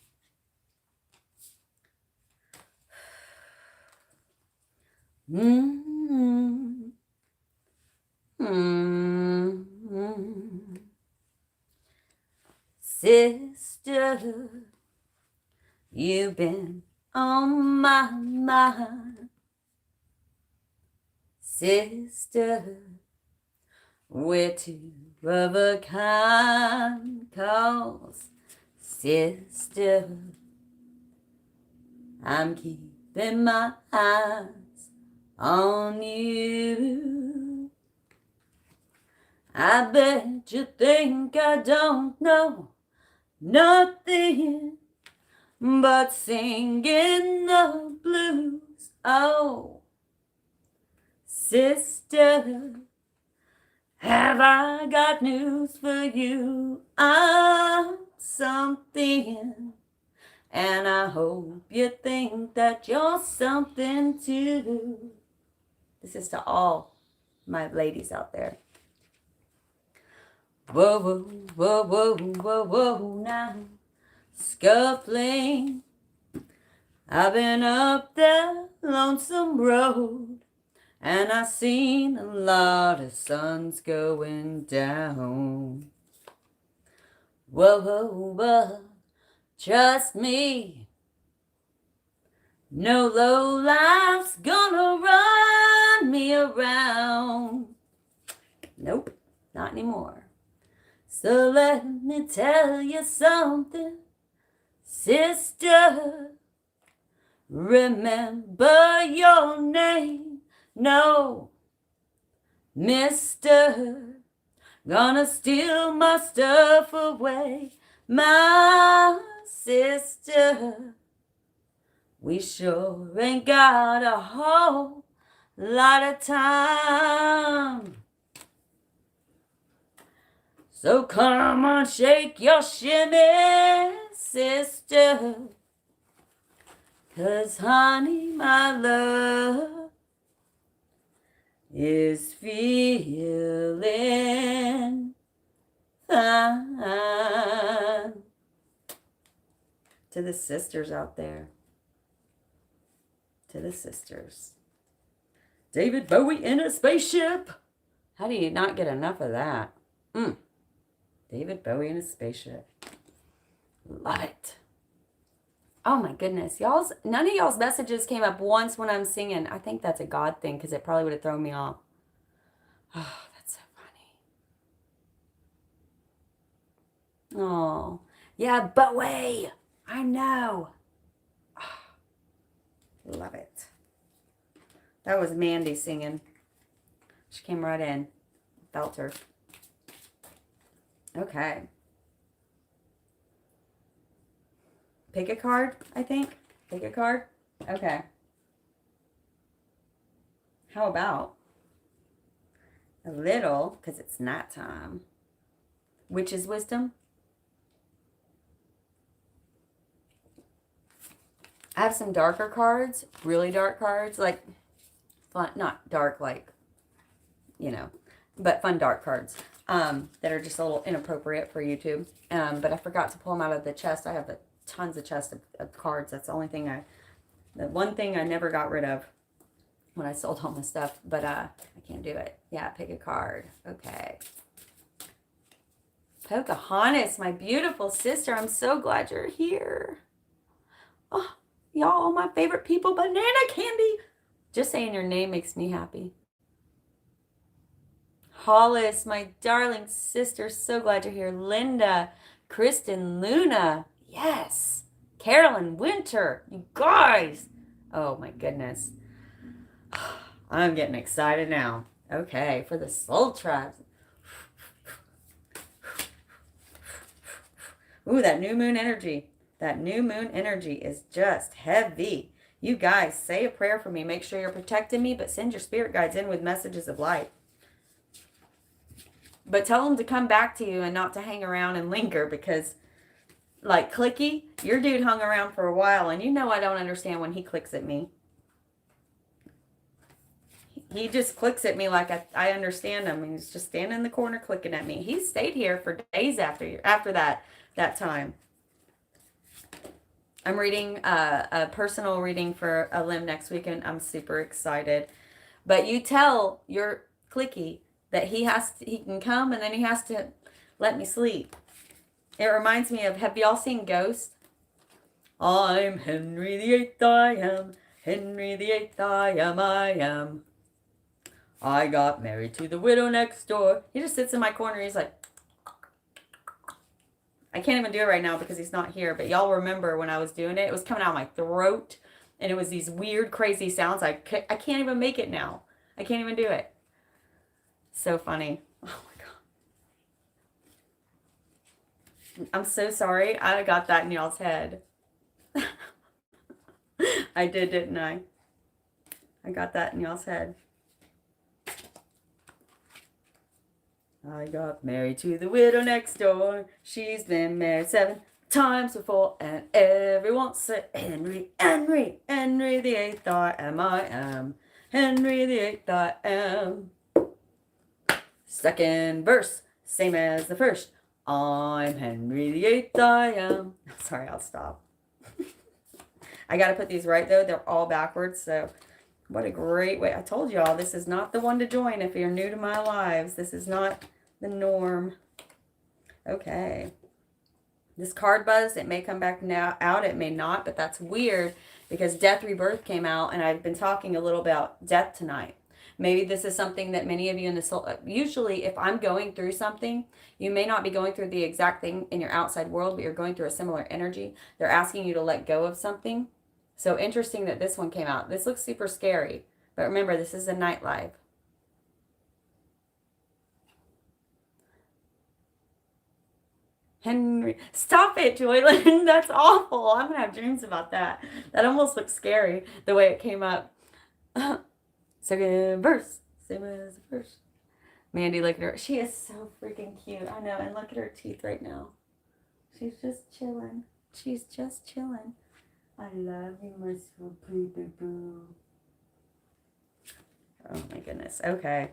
Sister, you've been on my mind. Sister, we're two of a kind, 'cause sister, I'm keeping my eyes on you. I bet you think I don't know nothing but singing the blues. Oh, sister, have I got news for you? I'm something, and I hope you think that you're something too. This is to all my ladies out there. Whoa, whoa, whoa, whoa, whoa, whoa, now. Scuffling, I've been up that lonesome road, and I seen a lot of suns going down. Whoa, whoa, whoa, trust me, no low life's gonna run me around. Nope, not anymore. So let me tell you something, sister. Remember your name. No, mister, gonna steal my stuff away. My sister, we sure ain't got a whole lot of time. So come on, shake your shimmy, sister. 'Cause honey, my love is feeling fine. To the sisters out there. To the sisters. David Bowie in a spaceship. How do you not get enough of that? David Bowie in a spaceship. Love it. Oh my goodness. None of y'all's messages came up once when I'm singing. I think that's a God thing because it probably would have thrown me off. Oh, that's so funny. Oh, yeah, Bowie. I know. Oh, love it. That was Mandy singing. She came right in. Felt her. Okay. Pick a card, I think. Pick a card. Okay. How about a little, because it's nighttime, Witch's Wisdom? I have some darker cards, really dark cards, like fun, not dark like, but fun dark cards that are just a little inappropriate for YouTube. But I forgot to pull them out of the chest. I have tons of chest of cards. That's the one thing I never got rid of when I sold all my stuff, but I can't do it. Yeah, pick a card. Okay. Pocahontas, my beautiful sister. I'm so glad you're here. Oh, y'all, my favorite people, Banana Candy. Just saying your name makes me happy. Hollis, my darling sister. So glad you're here. Linda, Kristen, Luna. Yes. Carolyn, Winter. You guys. Oh, my goodness. I'm getting excited now. Okay, for the Soul Tribes. Ooh, that new moon energy. That new moon energy is just heavy. You guys, say a prayer for me. Make sure you're protecting me, but send your spirit guides in with messages of light. But tell them to come back to you and not to hang around and linger because, like Clicky, your dude hung around for a while, and you know I don't understand when he clicks at me. He just clicks at me like I understand him. He's just standing in the corner clicking at me. He stayed here for days after that time. I'm reading a personal reading for a limb next week, and I'm super excited. But you tell your clicky that he can come, and then he has to let me sleep. It reminds me of, have y'all seen Ghost? I'm Henry VIII, I am. Henry VIII, I am. I got married to the widow next door. He just sits in my corner. He's like, I can't even do it right now because he's not here. But y'all remember when I was doing it? It was coming out of my throat. And it was these weird, crazy sounds. I can't even make it now. I can't even do it. So funny. Oh my God. I'm so sorry. I got that in y'all's head. I did, didn't I? I got that in y'all's head. I got married to the widow next door. She's been married 7 times before, and everyone said, Henry, Henry, Henry the Eighth, I am. Henry the Eighth, I am. Second verse, same as the first. I'm Henry the Eighth, I am. Sorry, I'll stop. I got to put these right, though. They're all backwards, so what a great way. I told y'all, this is not the one to join if you're new to my lives. This is not the norm. Okay. This card buzz, it may come back now out, it may not, but that's weird because Death Rebirth came out, and I've been talking a little about death tonight. Maybe this is something that many of you in the soul, usually if I'm going through something, you may not be going through the exact thing in your outside world, but you're going through a similar energy. They're asking you to let go of something. So interesting that this one came out. This looks super scary, but remember, this is a night live. Henry, stop it, Joylyn. That's awful. I'm gonna have dreams about that. That almost looks scary the way it came up. Second verse, same as the first. Mandy, look at her. She is so freaking cute. I know. And look at her teeth right now. She's just chilling. She's just chilling. I love you, my sweet baby boo. Oh my goodness. Okay.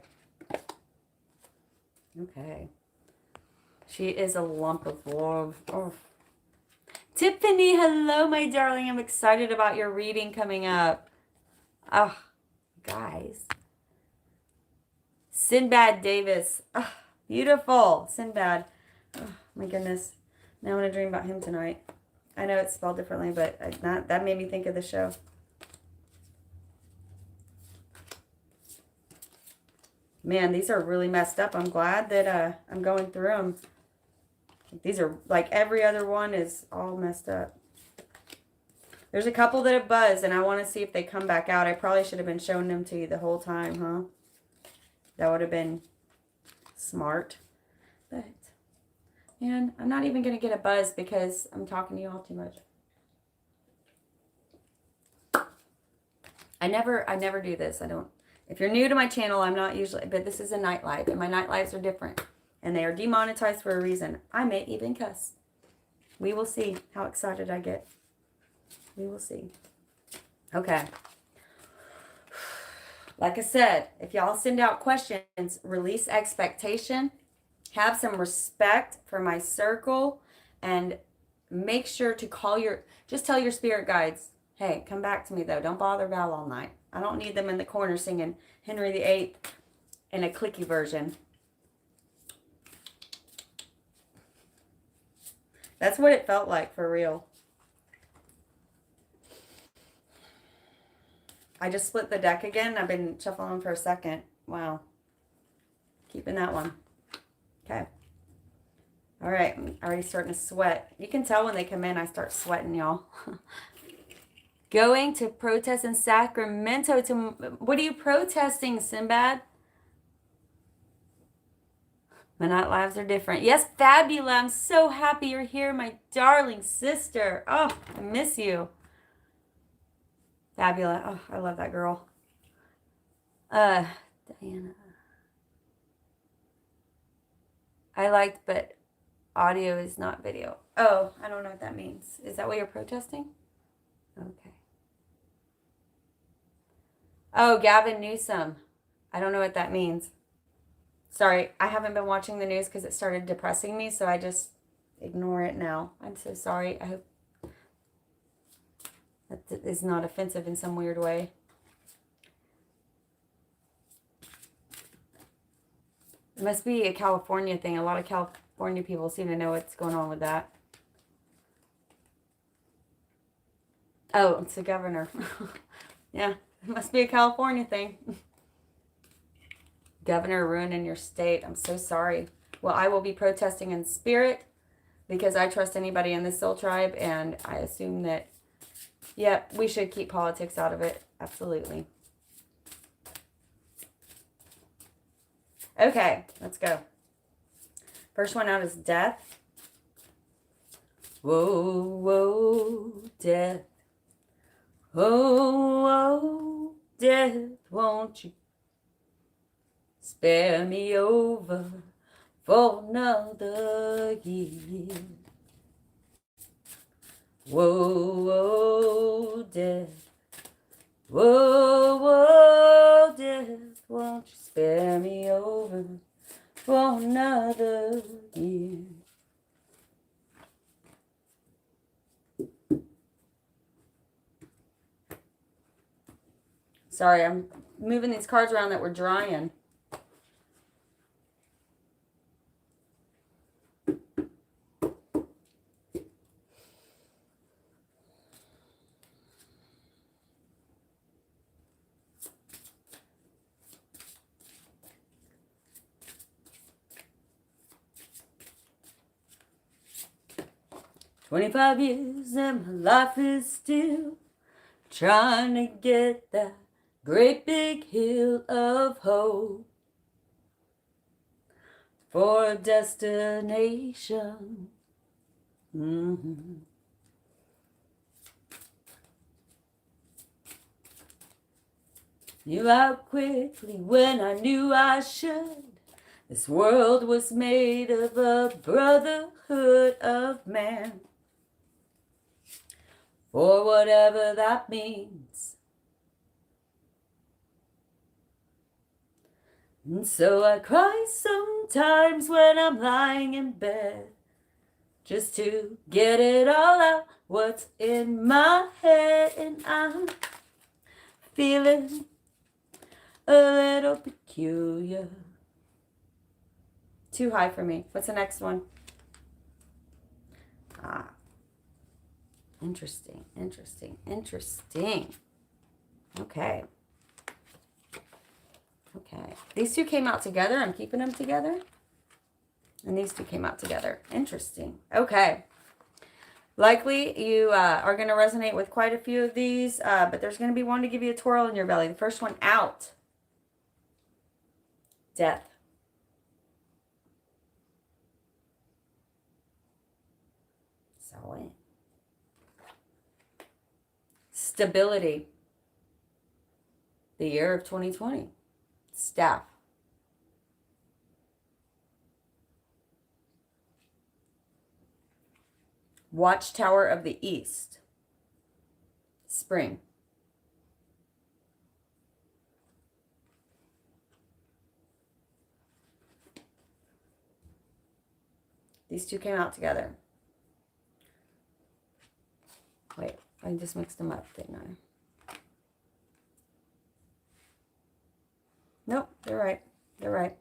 Okay. She is a lump of love. Oh. Tiffany, hello, my darling. I'm excited about your reading coming up. Oh, guys. Sinbad Davis. Oh, beautiful. Sinbad. Oh, my goodness. Now I'm going to dream about him tonight. I know it's spelled differently, but that made me think of the show. Man, these are really messed up. I'm glad that I'm going through them. These are like every other one is all messed up. There's a couple that have buzzed, and I want to see if they come back out. I probably should have been showing them to you the whole time, huh? That would have been smart. But, man, I'm not even going to get a buzz because I'm talking to you all too much. I never do this. I don't. If you're new to my channel, I'm not usually, but this is a night live, and my night lives are different. And they are demonetized for a reason. I may even cuss. We will see how excited I get. We will see. Okay. Like I said, if y'all send out questions, release expectation. Have some respect for my circle. And make sure to just tell your spirit guides, hey, come back to me though. Don't bother Val all night. I don't need them in the corner singing Henry VIII in a clicky version. That's what it felt like, for real. I just split the deck again. I've been shuffling for a second. Wow. Keeping that one. Okay. All right. I'm already starting to sweat. You can tell when they come in, I start sweating, y'all. Going to protest in Sacramento. What are you protesting, Sinbad? My night lives are different. Yes, Fabula, I'm so happy you're here, my darling sister. Oh, I miss you. Fabula. Oh, I love that girl. Diana. I liked, but audio is not video. Oh, I don't know what that means. Is that what you're protesting? Okay. Oh, Gavin Newsom. I don't know what that means. Sorry, I haven't been watching the news because it started depressing me, so I just ignore it now. I'm so sorry. I hope that is not offensive in some weird way. It must be a California thing. A lot of California people seem to know what's going on with that. Oh, it's the governor. Yeah, it must be a California thing. Governor ruining your state. I'm so sorry. Well, I will be protesting in spirit because I trust anybody in this soul tribe, and I assume that, yep, we should keep politics out of it. Absolutely. Okay, let's go. First one out is death. Whoa, whoa, death. Oh, whoa, death, won't you spare me over for another year? Whoa, whoa, death. Whoa, whoa, death, won't you spare me over for another year? Sorry, I'm moving these cards around that were drying. "25 years and my life is still trying to get that great big hill of hope for a destination. Knew out quickly when I knew I should. This world was made of a brotherhood of man, for whatever that means. And so I cry sometimes when I'm lying in bed, just to get it all out, what's in my head. And I'm feeling a little peculiar. Too high for me. What's the next one? Ah. Interesting, interesting, interesting. Okay. Okay. These two came out together. I'm keeping them together. And these two came out together. Interesting. Okay. Likely you are going to resonate with quite a few of these, but there's going to be one to give you a twirl in your belly. The first one out. Death. Solid. Stability. The year of 2020. Staff. Watchtower of the East. Spring. These two came out together. Wait, I just mixed them up, didn't I? Nope, they're right. They're right.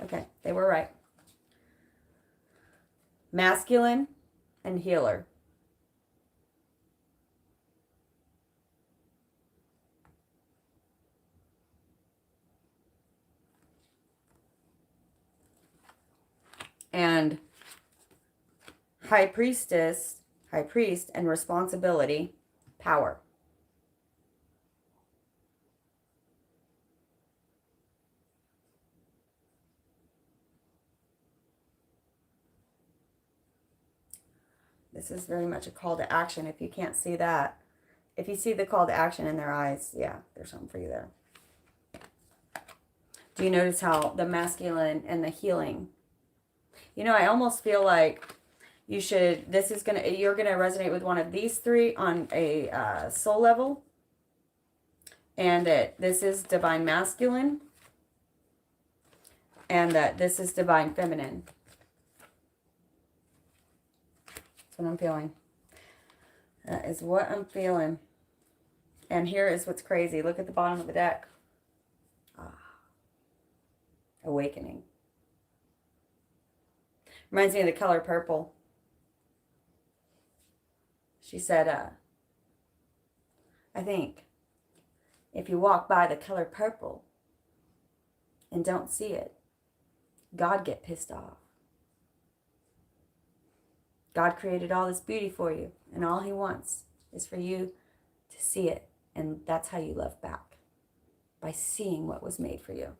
Okay, they were right. Masculine and healer. And high priest, and responsibility, power. This is very much a call to action. If you can't see that, if you see the call to action in their eyes, yeah, there's something for you there. Do you notice how the masculine and the healing? You know, I almost feel like you should, you're going to resonate with one of these three on a soul level. And that this is divine masculine. And that this is divine feminine. That's what I'm feeling. That is what I'm feeling. And here is what's crazy. Look at the bottom of the deck. Awakening. Reminds me of the color purple. She said, I think if you walk by the color purple and don't see it, God get pissed off. God created all this beauty for you, and all he wants is for you to see it. And that's how you love back, by seeing what was made for you.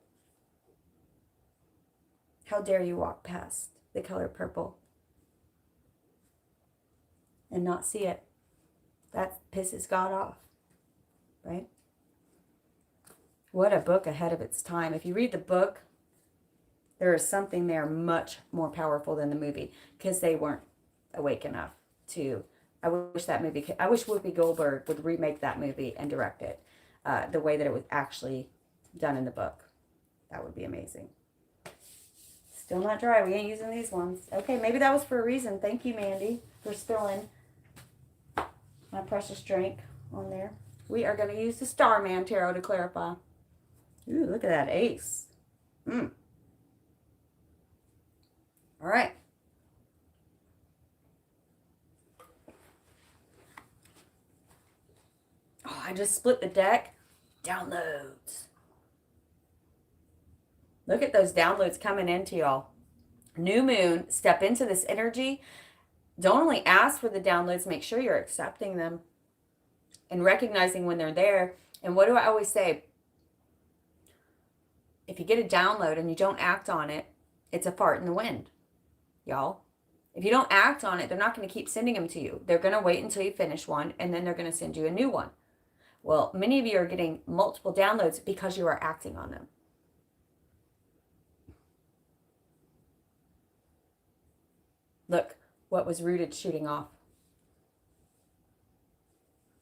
How dare you walk past the color purple and not see it? That pisses God off, right? What a book ahead of its time. If you read the book, there is something there much more powerful than the movie, because they weren't awake enough to. I wish Whoopi Goldberg would remake that movie and direct it the way that it was actually done in the book. That would be amazing. Still not dry. We ain't using these ones. Okay, maybe that was for a reason. Thank you, Mandy, for spilling my precious drink on there. We are going to use the Starman Tarot to clarify. Ooh, look at that ace. All right. Oh, I just split the deck. Downloads. Look at those downloads coming into y'all. New moon, step into this energy. Don't only ask for the downloads, make sure you're accepting them and recognizing when they're there. And what do I always say? If you get a download and you don't act on it, it's a fart in the wind, y'all. If you don't act on it, they're not going to keep sending them to you. They're going to wait until you finish one, and then they're going to send you a new one. Well, many of you are getting multiple downloads because you are acting on them. Look, what was rooted shooting off.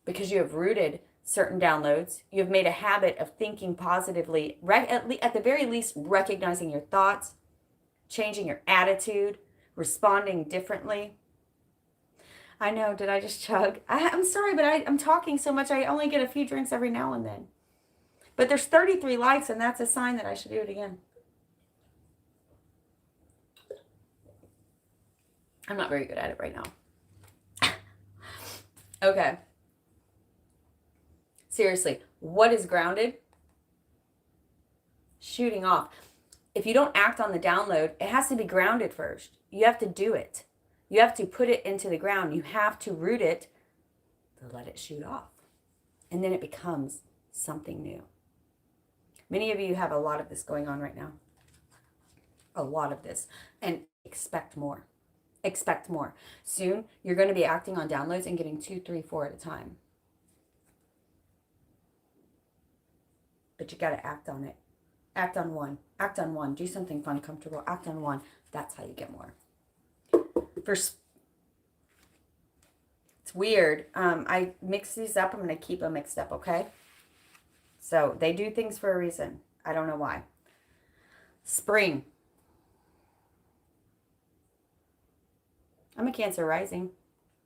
Because you have rooted certain downloads, you have made a habit of thinking positively, at the very least recognizing your thoughts, changing your attitude, responding differently. I know, did I just chug? I'm sorry, but I'm talking so much, I only get a few drinks every now and then. But there's 33 likes, and that's a sign that I should do it again. I'm not very good at it right now. Okay. Seriously, what is grounded? Shooting off. If you don't act on the download, it has to be grounded first. You have to do it. You have to put it into the ground. You have to root it to let it shoot off. And then it becomes something new. Many of you have a lot of this going on right now. A lot of this. And expect more. Expect more. Soon, you're going to be acting on downloads and getting 2, 3, 4 at a time. But you got to act on it. Act on one. Act on one. Do something fun, comfortable. Act on one. That's how you get more. First, it's weird. I mix these up. I'm going to keep them mixed up, okay? So they do things for a reason. I don't know why. Spring. I'm a Cancer rising.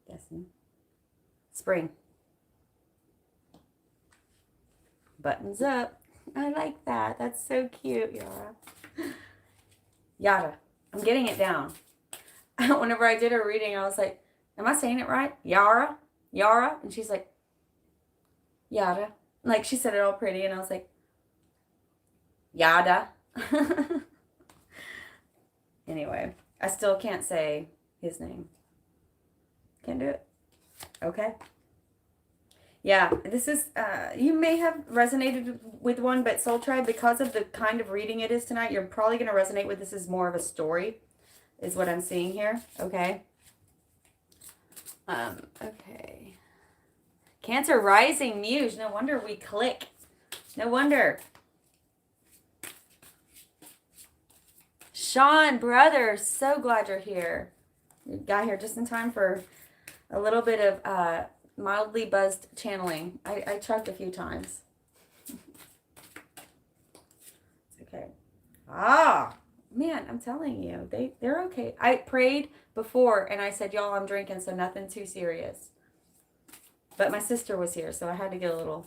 Destiny. Spring. Buttons up. I like that. That's so cute, Yara. Yada. I'm getting it down. Whenever I did her reading, I was like, am I saying it right? Yara? Yara? And she's like, Yada. Like, she said it all pretty, and I was like, Yada. Anyway, I still can't say his name. Can't do it. Okay. Yeah, this is, you may have resonated with one, but Soul Tribe, because of the kind of reading it is tonight, you're probably going to resonate with this as more of a story, is what I'm seeing here. Okay. Okay. Cancer rising muse. No wonder we click. No wonder. Sean, brother, so glad you're here. You got here just in time for a little bit of mildly buzzed channeling. I chugged a few times. Okay. Ah, man, I'm telling you, they're okay. I prayed before and I said, y'all, I'm drinking, so nothing too serious. But my sister was here, so I had to get a little.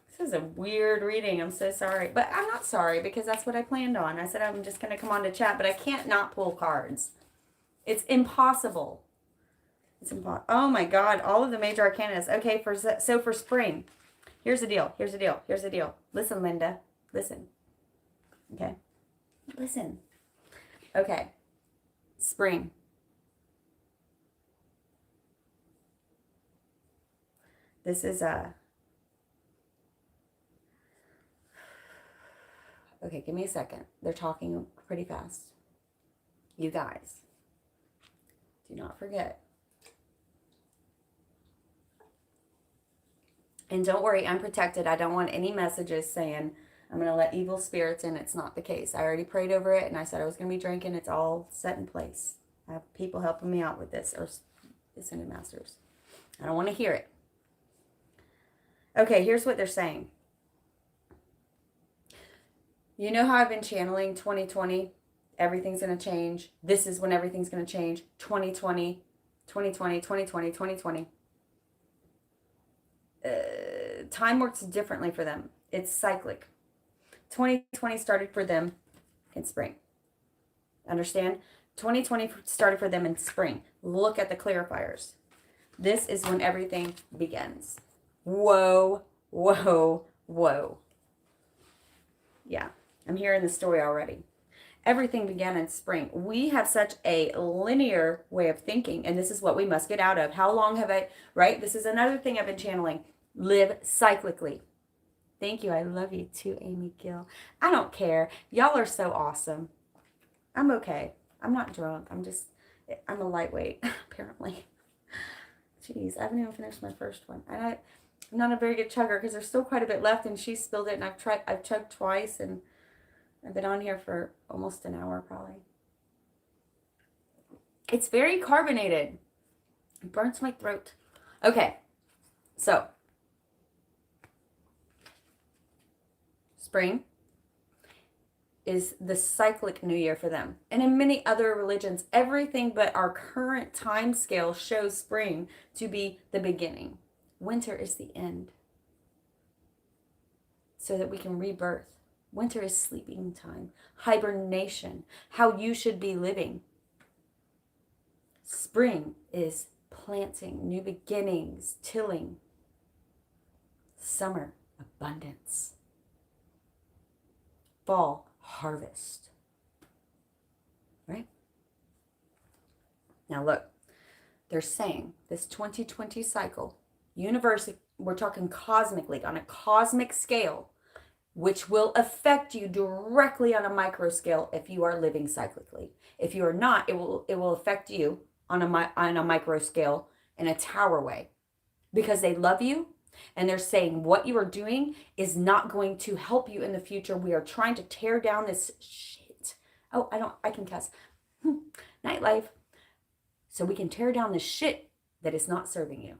This is a weird reading. I'm so sorry. But I'm not sorry because that's what I planned on. I said I'm just going to come on to chat, but I can't not pull cards. It's impossible. It's impossible. Oh my God. All of the major arcanas. Okay, so for spring, here's the deal. Here's the deal. Here's the deal. Listen, Linda. Listen. Okay. Listen. Okay. Spring. This is a... Okay, give me a second. They're talking pretty fast. You guys, do not forget. And don't worry, I'm protected. I don't want any messages saying I'm going to let evil spirits in. It's not the case. I already prayed over it and I said I was going to be drinking. It's all set in place. I have people helping me out with this, or Ascended Masters. I don't want to hear it. Okay, here's what they're saying. You know how I've been channeling 2020? Everything's going to change. This is when everything's going to change. 2020, 2020, 2020, 2020. Time works differently for them. It's cyclic. 2020 started for them in spring. Understand? 2020 started for them in spring. Look at the clarifiers. This is when everything begins. Whoa, whoa, whoa. Yeah, I'm hearing the story already. Everything began in spring. We have such a linear way of thinking, and this is what we must get out of. How long have I, right? This is another thing I've been channeling. Live cyclically. Thank you. I love you too, Amy Gill. I don't care. Y'all are so awesome. I'm okay. I'm not drunk. I'm a lightweight, apparently. Jeez, I haven't even finished my first one. And I'm not a very good chugger because there's still quite a bit left, and she spilled it, and I've chugged twice, and I've been on here for almost an hour probably. It's very carbonated. It burns my throat. Okay, so spring is the cyclic new year for them. And in many other religions, everything but our current time scale shows spring to be the beginning. Winter is the end. So that we can rebirth. Winter is sleeping time, hibernation, how you should be living. Spring is planting, new beginnings, tilling. Summer, abundance. Fall, harvest. Right? Now look, they're saying this 2020 cycle, universally, we're talking cosmically, on a cosmic scale, which will affect you directly on a micro scale if you are living cyclically. If you are not, it will affect you on a micro scale in a tower way, because they love you and they're saying what you are doing is not going to help you in the future. We are trying to tear down this shit. Oh, I can cuss. Nightlife. So we can tear down the shit that is not serving you.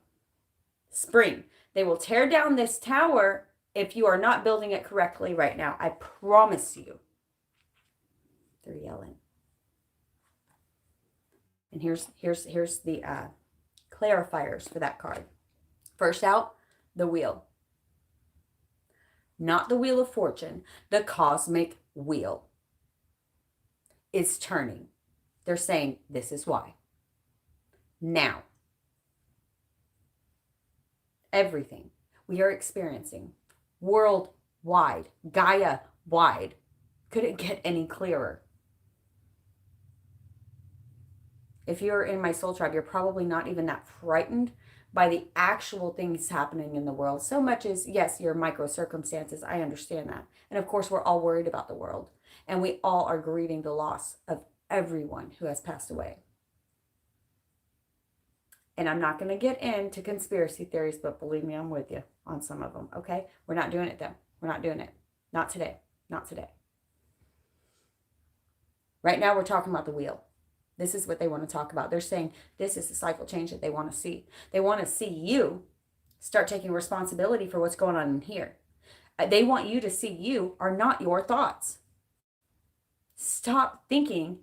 Spring. They will tear down this tower if you are not building it correctly right now. I promise you. They're yelling. And here's the clarifiers for that card. First out, the wheel. Not the wheel of fortune. The cosmic wheel is turning. They're saying this is why. Now, everything we are experiencing worldwide, Gaia-wide, couldn't get any clearer. If you're in my soul tribe, you're probably not even that frightened by the actual things happening in the world. So much as, yes, your micro circumstances, I understand that. And of course, we're all worried about the world. And we all are grieving the loss of everyone who has passed away. And I'm not going to get into conspiracy theories, but believe me, I'm with you on some of them, okay? We're not doing it, though. We're not doing it. Not today. Not today. Right now, we're talking about the wheel. This is what they want to talk about. They're saying this is the cycle change that they want to see. They want to see you start taking responsibility for what's going on in here. They want you to see you are not your thoughts. Stop thinking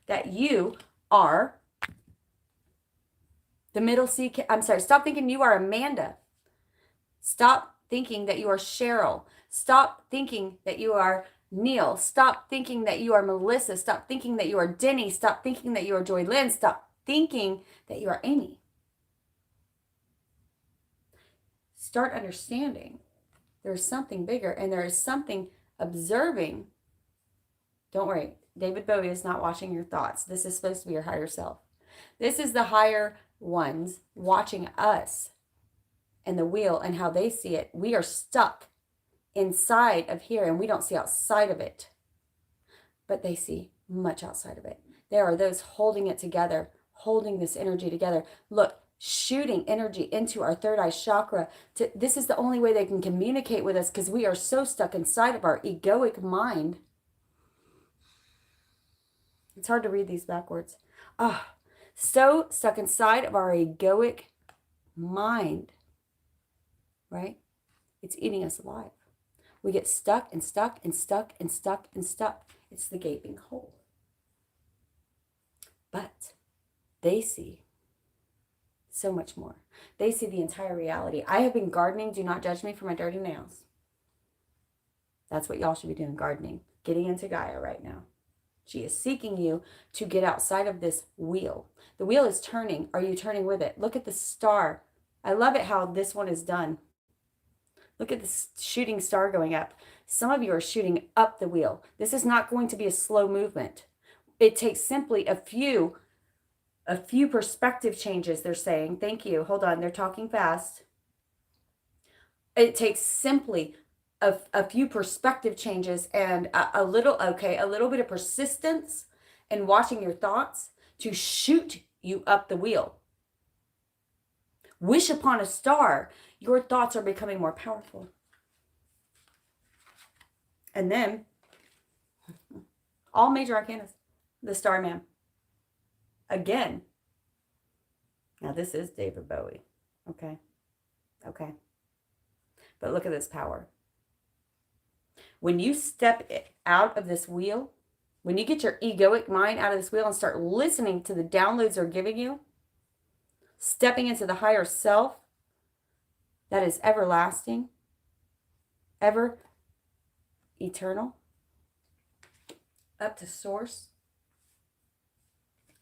that you are the middle C. I'm sorry. Stop thinking you are Amanda. Stop thinking that you are Cheryl. Stop thinking that you are Neil. Stop thinking that you are Melissa. Stop thinking that you are Denny. Stop thinking that you are Joy Lynn. Stop thinking that you are Amy. Start understanding there is something bigger, and there is something observing. Don't worry, David Bowie is not watching your thoughts. This is supposed to be your higher self. This is the higher ones watching us and the wheel and how they see it. We are stuck inside of here and we don't see outside of it, but they see much outside of it. There are those holding it together, holding this energy together. Look, shooting energy into our third eye chakra. This is the only way they can communicate with us, because we are so stuck inside of our egoic mind. It's hard to read these backwards. So stuck inside of our egoic mind, right? It's eating us alive. We get stuck and stuck and stuck and stuck and stuck. It's the gaping hole. But they see so much more. They see the entire reality. I have been gardening. Do not judge me for my dirty nails. That's what y'all should be doing, gardening. Getting into Gaia right now. She is seeking you to get outside of this wheel. The wheel is turning. Are you turning with it? Look at the star. I love it how this one is done. Look at this shooting star going up. Some of you are shooting up the wheel. This is not going to be a slow movement. It takes simply a few perspective changes, they're saying. Thank you. Hold on. They're talking fast. It takes simply a few perspective changes and a little bit of persistence and watching your thoughts to shoot you up the wheel. Wish upon a star. Your thoughts are becoming more powerful. And then, all major arcanas, the Starman. Again. Now this is David Bowie. Okay. But look at this power. When you step out of this wheel, when you get your egoic mind out of this wheel and start listening to the downloads they're giving you, stepping into the higher self that is everlasting, ever eternal, up to source,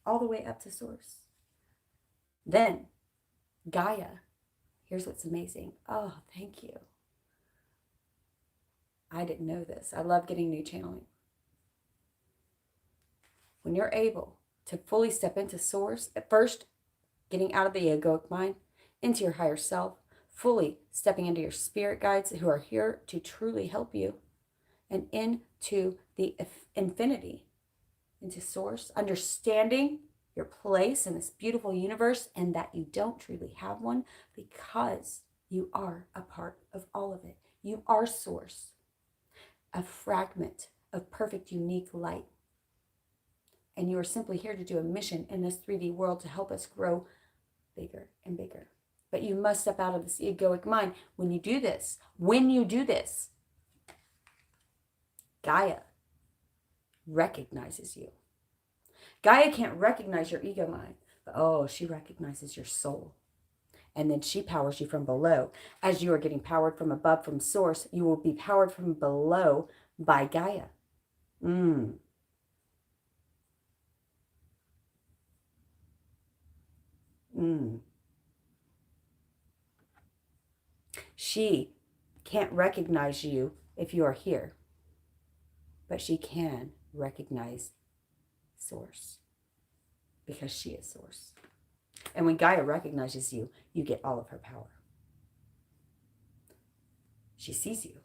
all the way up to source. Then Gaia, here's what's amazing. Oh, thank you. I didn't know this. I love getting new channeling. When you're able to fully step into source, at first getting out of the egoic mind, into your higher self, fully stepping into your spirit guides who are here to truly help you, and into the infinity, into source, understanding your place in this beautiful universe and that you don't truly have one because you are a part of all of it. You are source, a fragment of perfect, unique light. And you are simply here to do a mission in this 3D world to help us grow bigger and bigger. But you must step out of this egoic mind. When you do this, Gaia recognizes you. Gaia can't recognize your ego mind, but she recognizes your soul. And then she powers you from below. As you are getting powered from above, from source, you will be powered from below by Gaia. She can't recognize you if you are here, but she can recognize source because she is source. And when Gaia recognizes you, you get all of her power. She sees you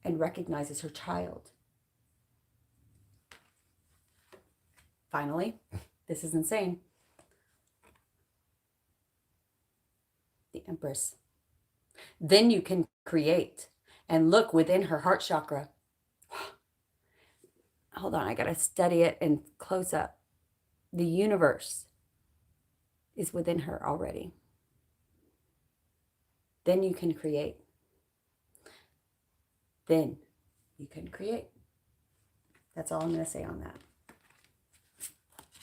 and recognizes her child. Finally, this is insane. The Empress. Then you can create and look within her heart chakra. Hold on, I gotta study it and close up. The universe is within her already. Then you can create. Then you can create. That's all I'm going to say on that.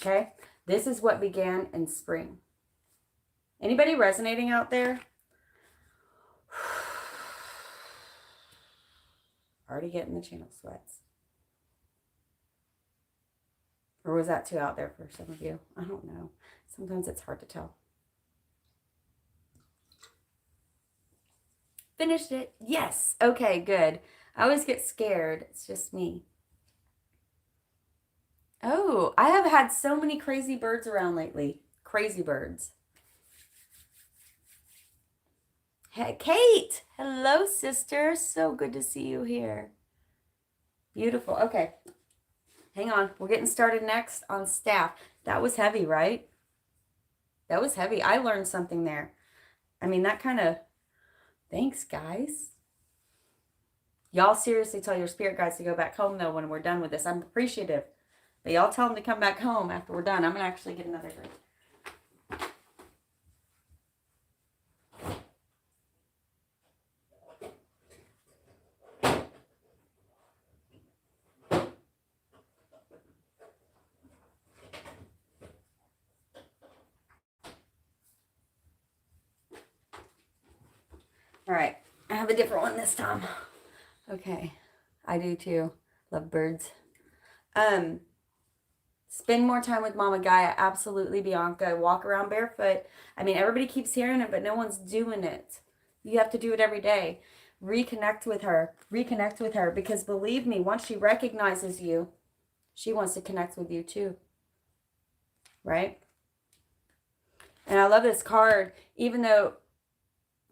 Okay? This is what began in spring. Anybody resonating out there? Already getting the channel sweats. Or was that too out there for some of you? I don't know. Sometimes it's hard to tell. Finished it. Yes. Okay, good. I always get scared. It's just me. Oh, I have had so many crazy birds around lately. Crazy birds. Hey, Kate. Hello, sister. So good to see you here. Beautiful. Okay. Hang on. We're getting started next on staff. That was heavy, right? That was heavy. I learned something there. I mean, that kind of... Thanks, guys. Y'all seriously tell your spirit guides to go back home, though, when we're done with this. I'm appreciative. But y'all tell them to come back home after we're done. I'm going to actually get another drink. All right. I have a different one this time. Okay. I do too. Love birds. Spend more time with Mama Gaia. Absolutely, Bianca. Walk around barefoot. I mean, everybody keeps hearing it, but no one's doing it. You have to do it every day. Reconnect with her. Reconnect with her. Because believe me, once she recognizes you, she wants to connect with you too. Right? And I love this card. Even though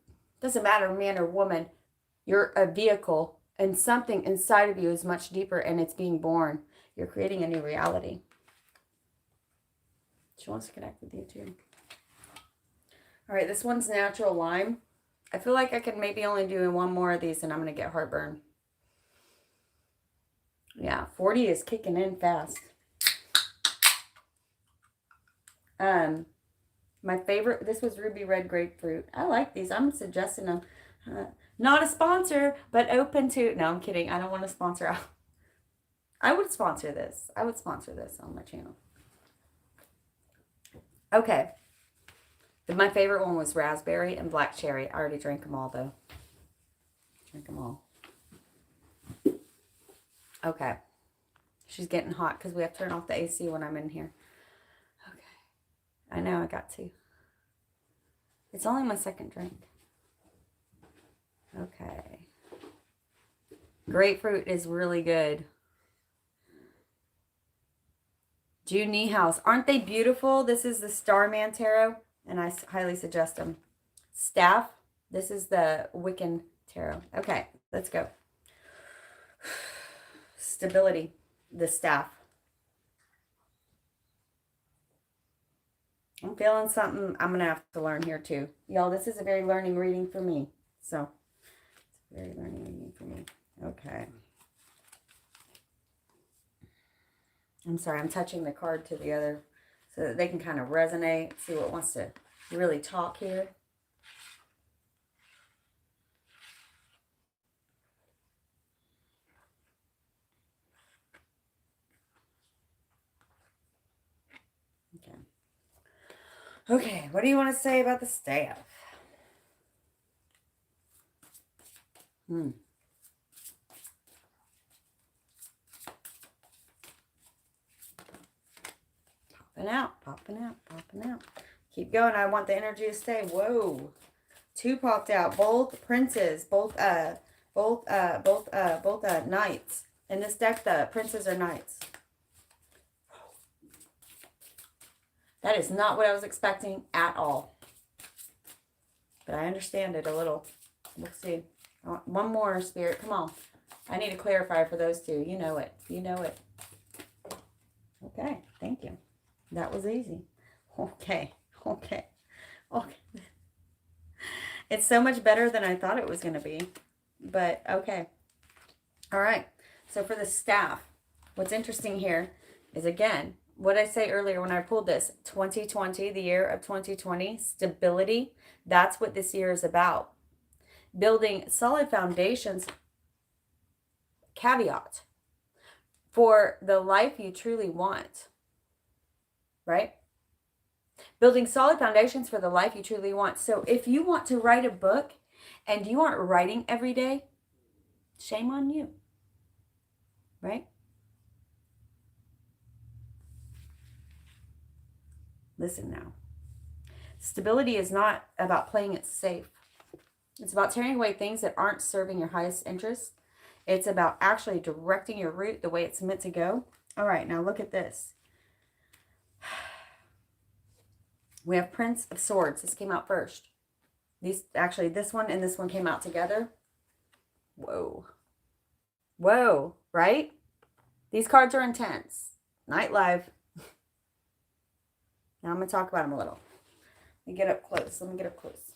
it doesn't matter, man or woman, you're a vehicle. And something inside of you is much deeper and it's being born. You're creating a new reality. She wants to connect with you too. All right, this one's natural lime. I feel like I could maybe only do one more of these and I'm going to get heartburn. Yeah, 40 is kicking in fast. My favorite, this was Ruby Red Grapefruit. I like these. I'm suggesting them. Not a sponsor, but open to... No, I'm kidding. I don't want to sponsor. I would sponsor this. I would sponsor this on my channel. Okay. My favorite one was raspberry and black cherry. I already drank them all, though. Drink them all. Okay. She's getting hot because we have to turn off the AC when I'm in here. Okay. I know I got to. It's only my second drink. Okay. Grapefruit is really good. June Niehaus. Aren't they beautiful? This is the Starman Tarot, and I highly suggest them. Staff. This is the Wiccan Tarot. Okay, let's go. Stability. The staff. I'm feeling something I'm going to have to learn here too. Y'all, this is a very learning reading for me. So, it's a very learning reading for me. Okay. I'm sorry, I'm touching the card to the other so that they can kind of resonate, see what wants to really talk here. Okay. Okay, what do you want to say about the staff? Popping out, popping out, popping out. Keep going. I want the energy to stay. Whoa. 2 popped out. Both princes. Both knights. In this deck, the princes are knights. That is not what I was expecting at all. But I understand it a little. We'll see. I want one more, Spirit. Come on. I need to clarify for those two. You know it. You know it. Okay. Thank you. That was easy. Okay. Okay. Okay. It's so much better than I thought it was going to be. But, okay. All right. So, for the staff, what's interesting here is, again, what I say earlier when I pulled this, 2020, the year of 2020, stability, that's what this year is about. Building solid foundations, caveat. for the life you truly want, right? Building solid foundations for the life you truly want. So if you want to write a book and you aren't writing every day, shame on you, right? Listen now. Stability is not about playing it safe. It's about tearing away things that aren't serving your highest interest. It's about actually directing your route the way it's meant to go. All right, now look at this. We have Prince of Swords. This came out first. This one and this one came out together. Whoa. Whoa, right? These cards are intense. Night Live. Now I'm going to talk about them a little. Let me get up close. Let me get up close.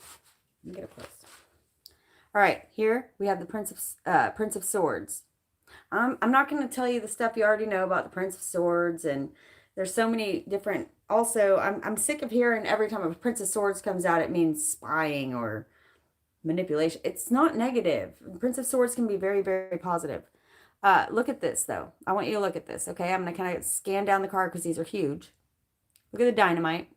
All right, here we have the Prince of Swords. I'm not going to tell you the stuff you already know about the Prince of Swords, and there's so many different. Also, I'm sick of hearing every time a Prince of Swords comes out, it means spying or manipulation. It's not negative. Prince of Swords can be very, very positive. Look at this, though. I want you to look at this, okay? I'm going to kind of scan down the card because these are huge. Look at the dynamite,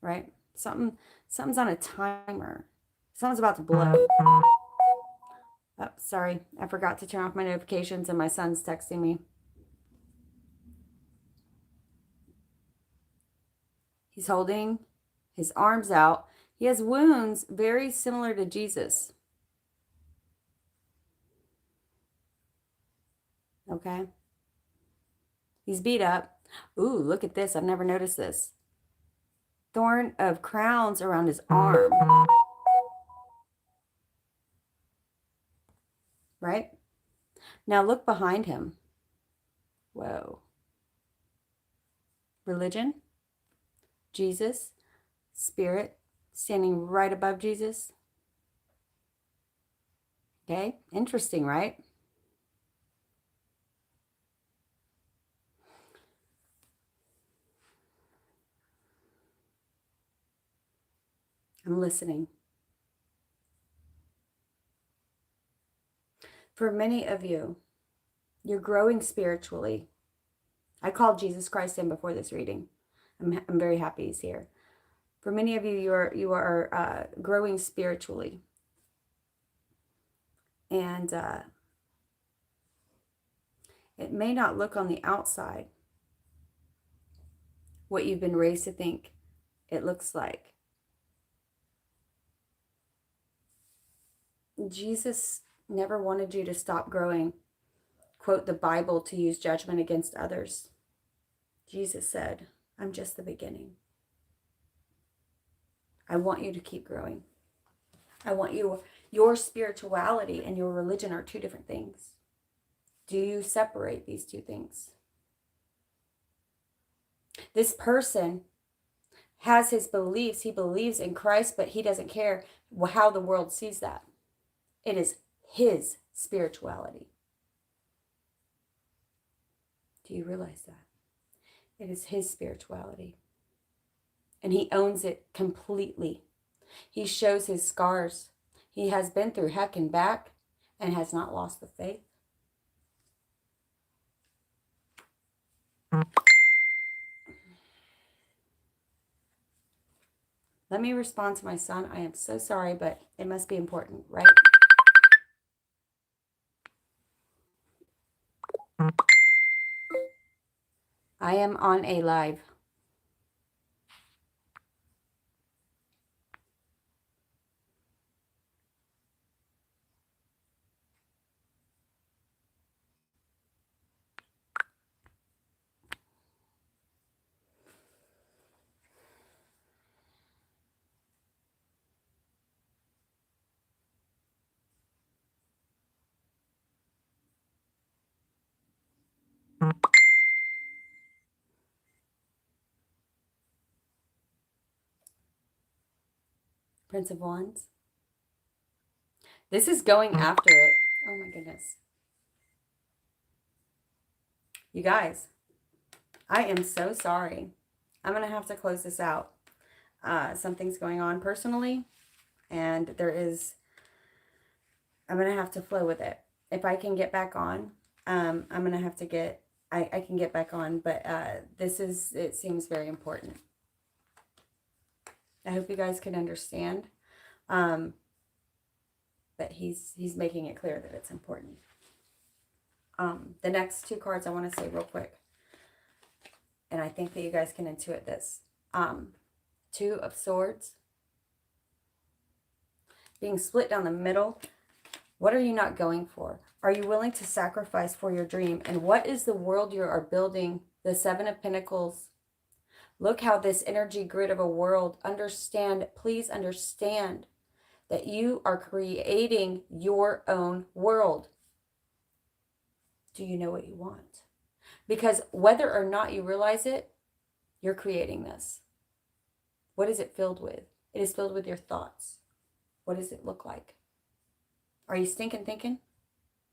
right? Something's on a timer. Something's about to blow. Oh, sorry. I forgot to turn off my notifications and my son's texting me. He's holding his arms out. He has wounds very similar to Jesus. Okay. He's beat up. Ooh, look at this. I've never noticed this. Thorn of crowns around his arm. Right? Now look behind him. Whoa. Religion. Jesus. Spirit. Standing right above Jesus. Okay. Interesting, right? I'm listening. For many of you, you're growing spiritually. I called Jesus Christ in before this reading. I'm very happy he's here. For many of you, you are growing spiritually. And it may not look on the outside what you've been raised to think it looks like. Jesus never wanted you to stop growing. Quote the Bible to use judgment against others. Jesus said, I'm just the beginning. I want you to keep growing. I want your spirituality and your religion are two different things. Do you separate these two things? This person has his beliefs. He believes in Christ, but he doesn't care how the world sees that. It is his spirituality. Do you realize that? It is his spirituality. And he owns it completely. He shows his scars. He has been through heck and back and has not lost the faith. Let me respond to my son. I am so sorry, but it must be important, right? I am on a live. Prince of Wands. This is going after it. Oh my goodness. You guys, I am so sorry. I'm going to have to close this out. Something's going on personally, and I'm going to have to flow with it. If I can get back on, I'm going to have to get, I can get back on, but it seems very important. I hope you guys can understand. But he's making it clear that it's important. The next two cards I want to say real quick, and I think that you guys can intuit this. Two of Swords. Being split down the middle. What are you not going for? Are you willing to sacrifice for your dream? And what is the world you are building? The Seven of Pentacles. Look how this energy grid of a world, please understand that you are creating your own world. Do you know what you want? Because whether or not you realize it, you're creating this. What is it filled with? It is filled with your thoughts. What does it look like? Are you stinking thinking?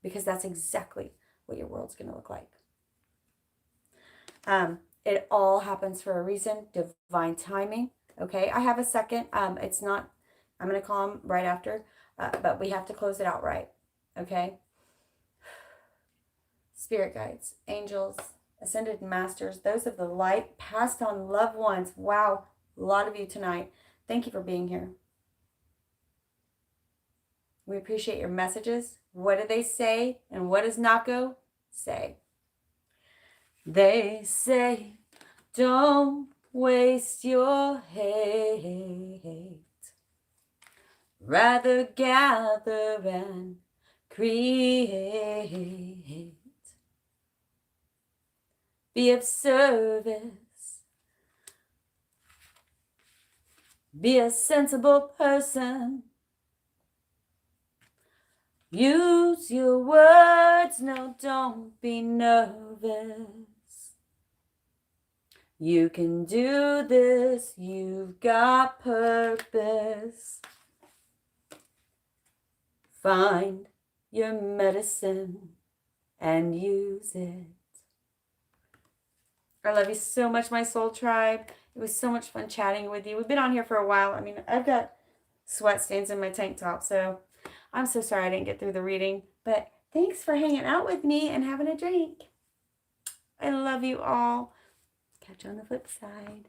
Because that's exactly what your world's going to look like. It all happens for a reason. Divine timing. Okay, I have a second. It's not, I'm going to call him right after, but we have to close it out right. Okay. Spirit guides, angels, ascended masters, those of the light, passed on loved ones. Wow, a lot of you tonight. Thank you for being here. We appreciate your messages. What do they say? And what does Nako say? They say, don't waste your hate. Rather gather and create. Be of service. Be a sensible person. Use your words, no, don't be nervous. You can do this, you've got purpose. Find your medicine and use it. I love you so much, my soul tribe. It was so much fun chatting with you. We've been on here for a while. I mean, I've got sweat stains in my tank top, so I'm so sorry I didn't get through the reading. But thanks for hanging out with me and having a drink. I love you all. Catch you on the flip side.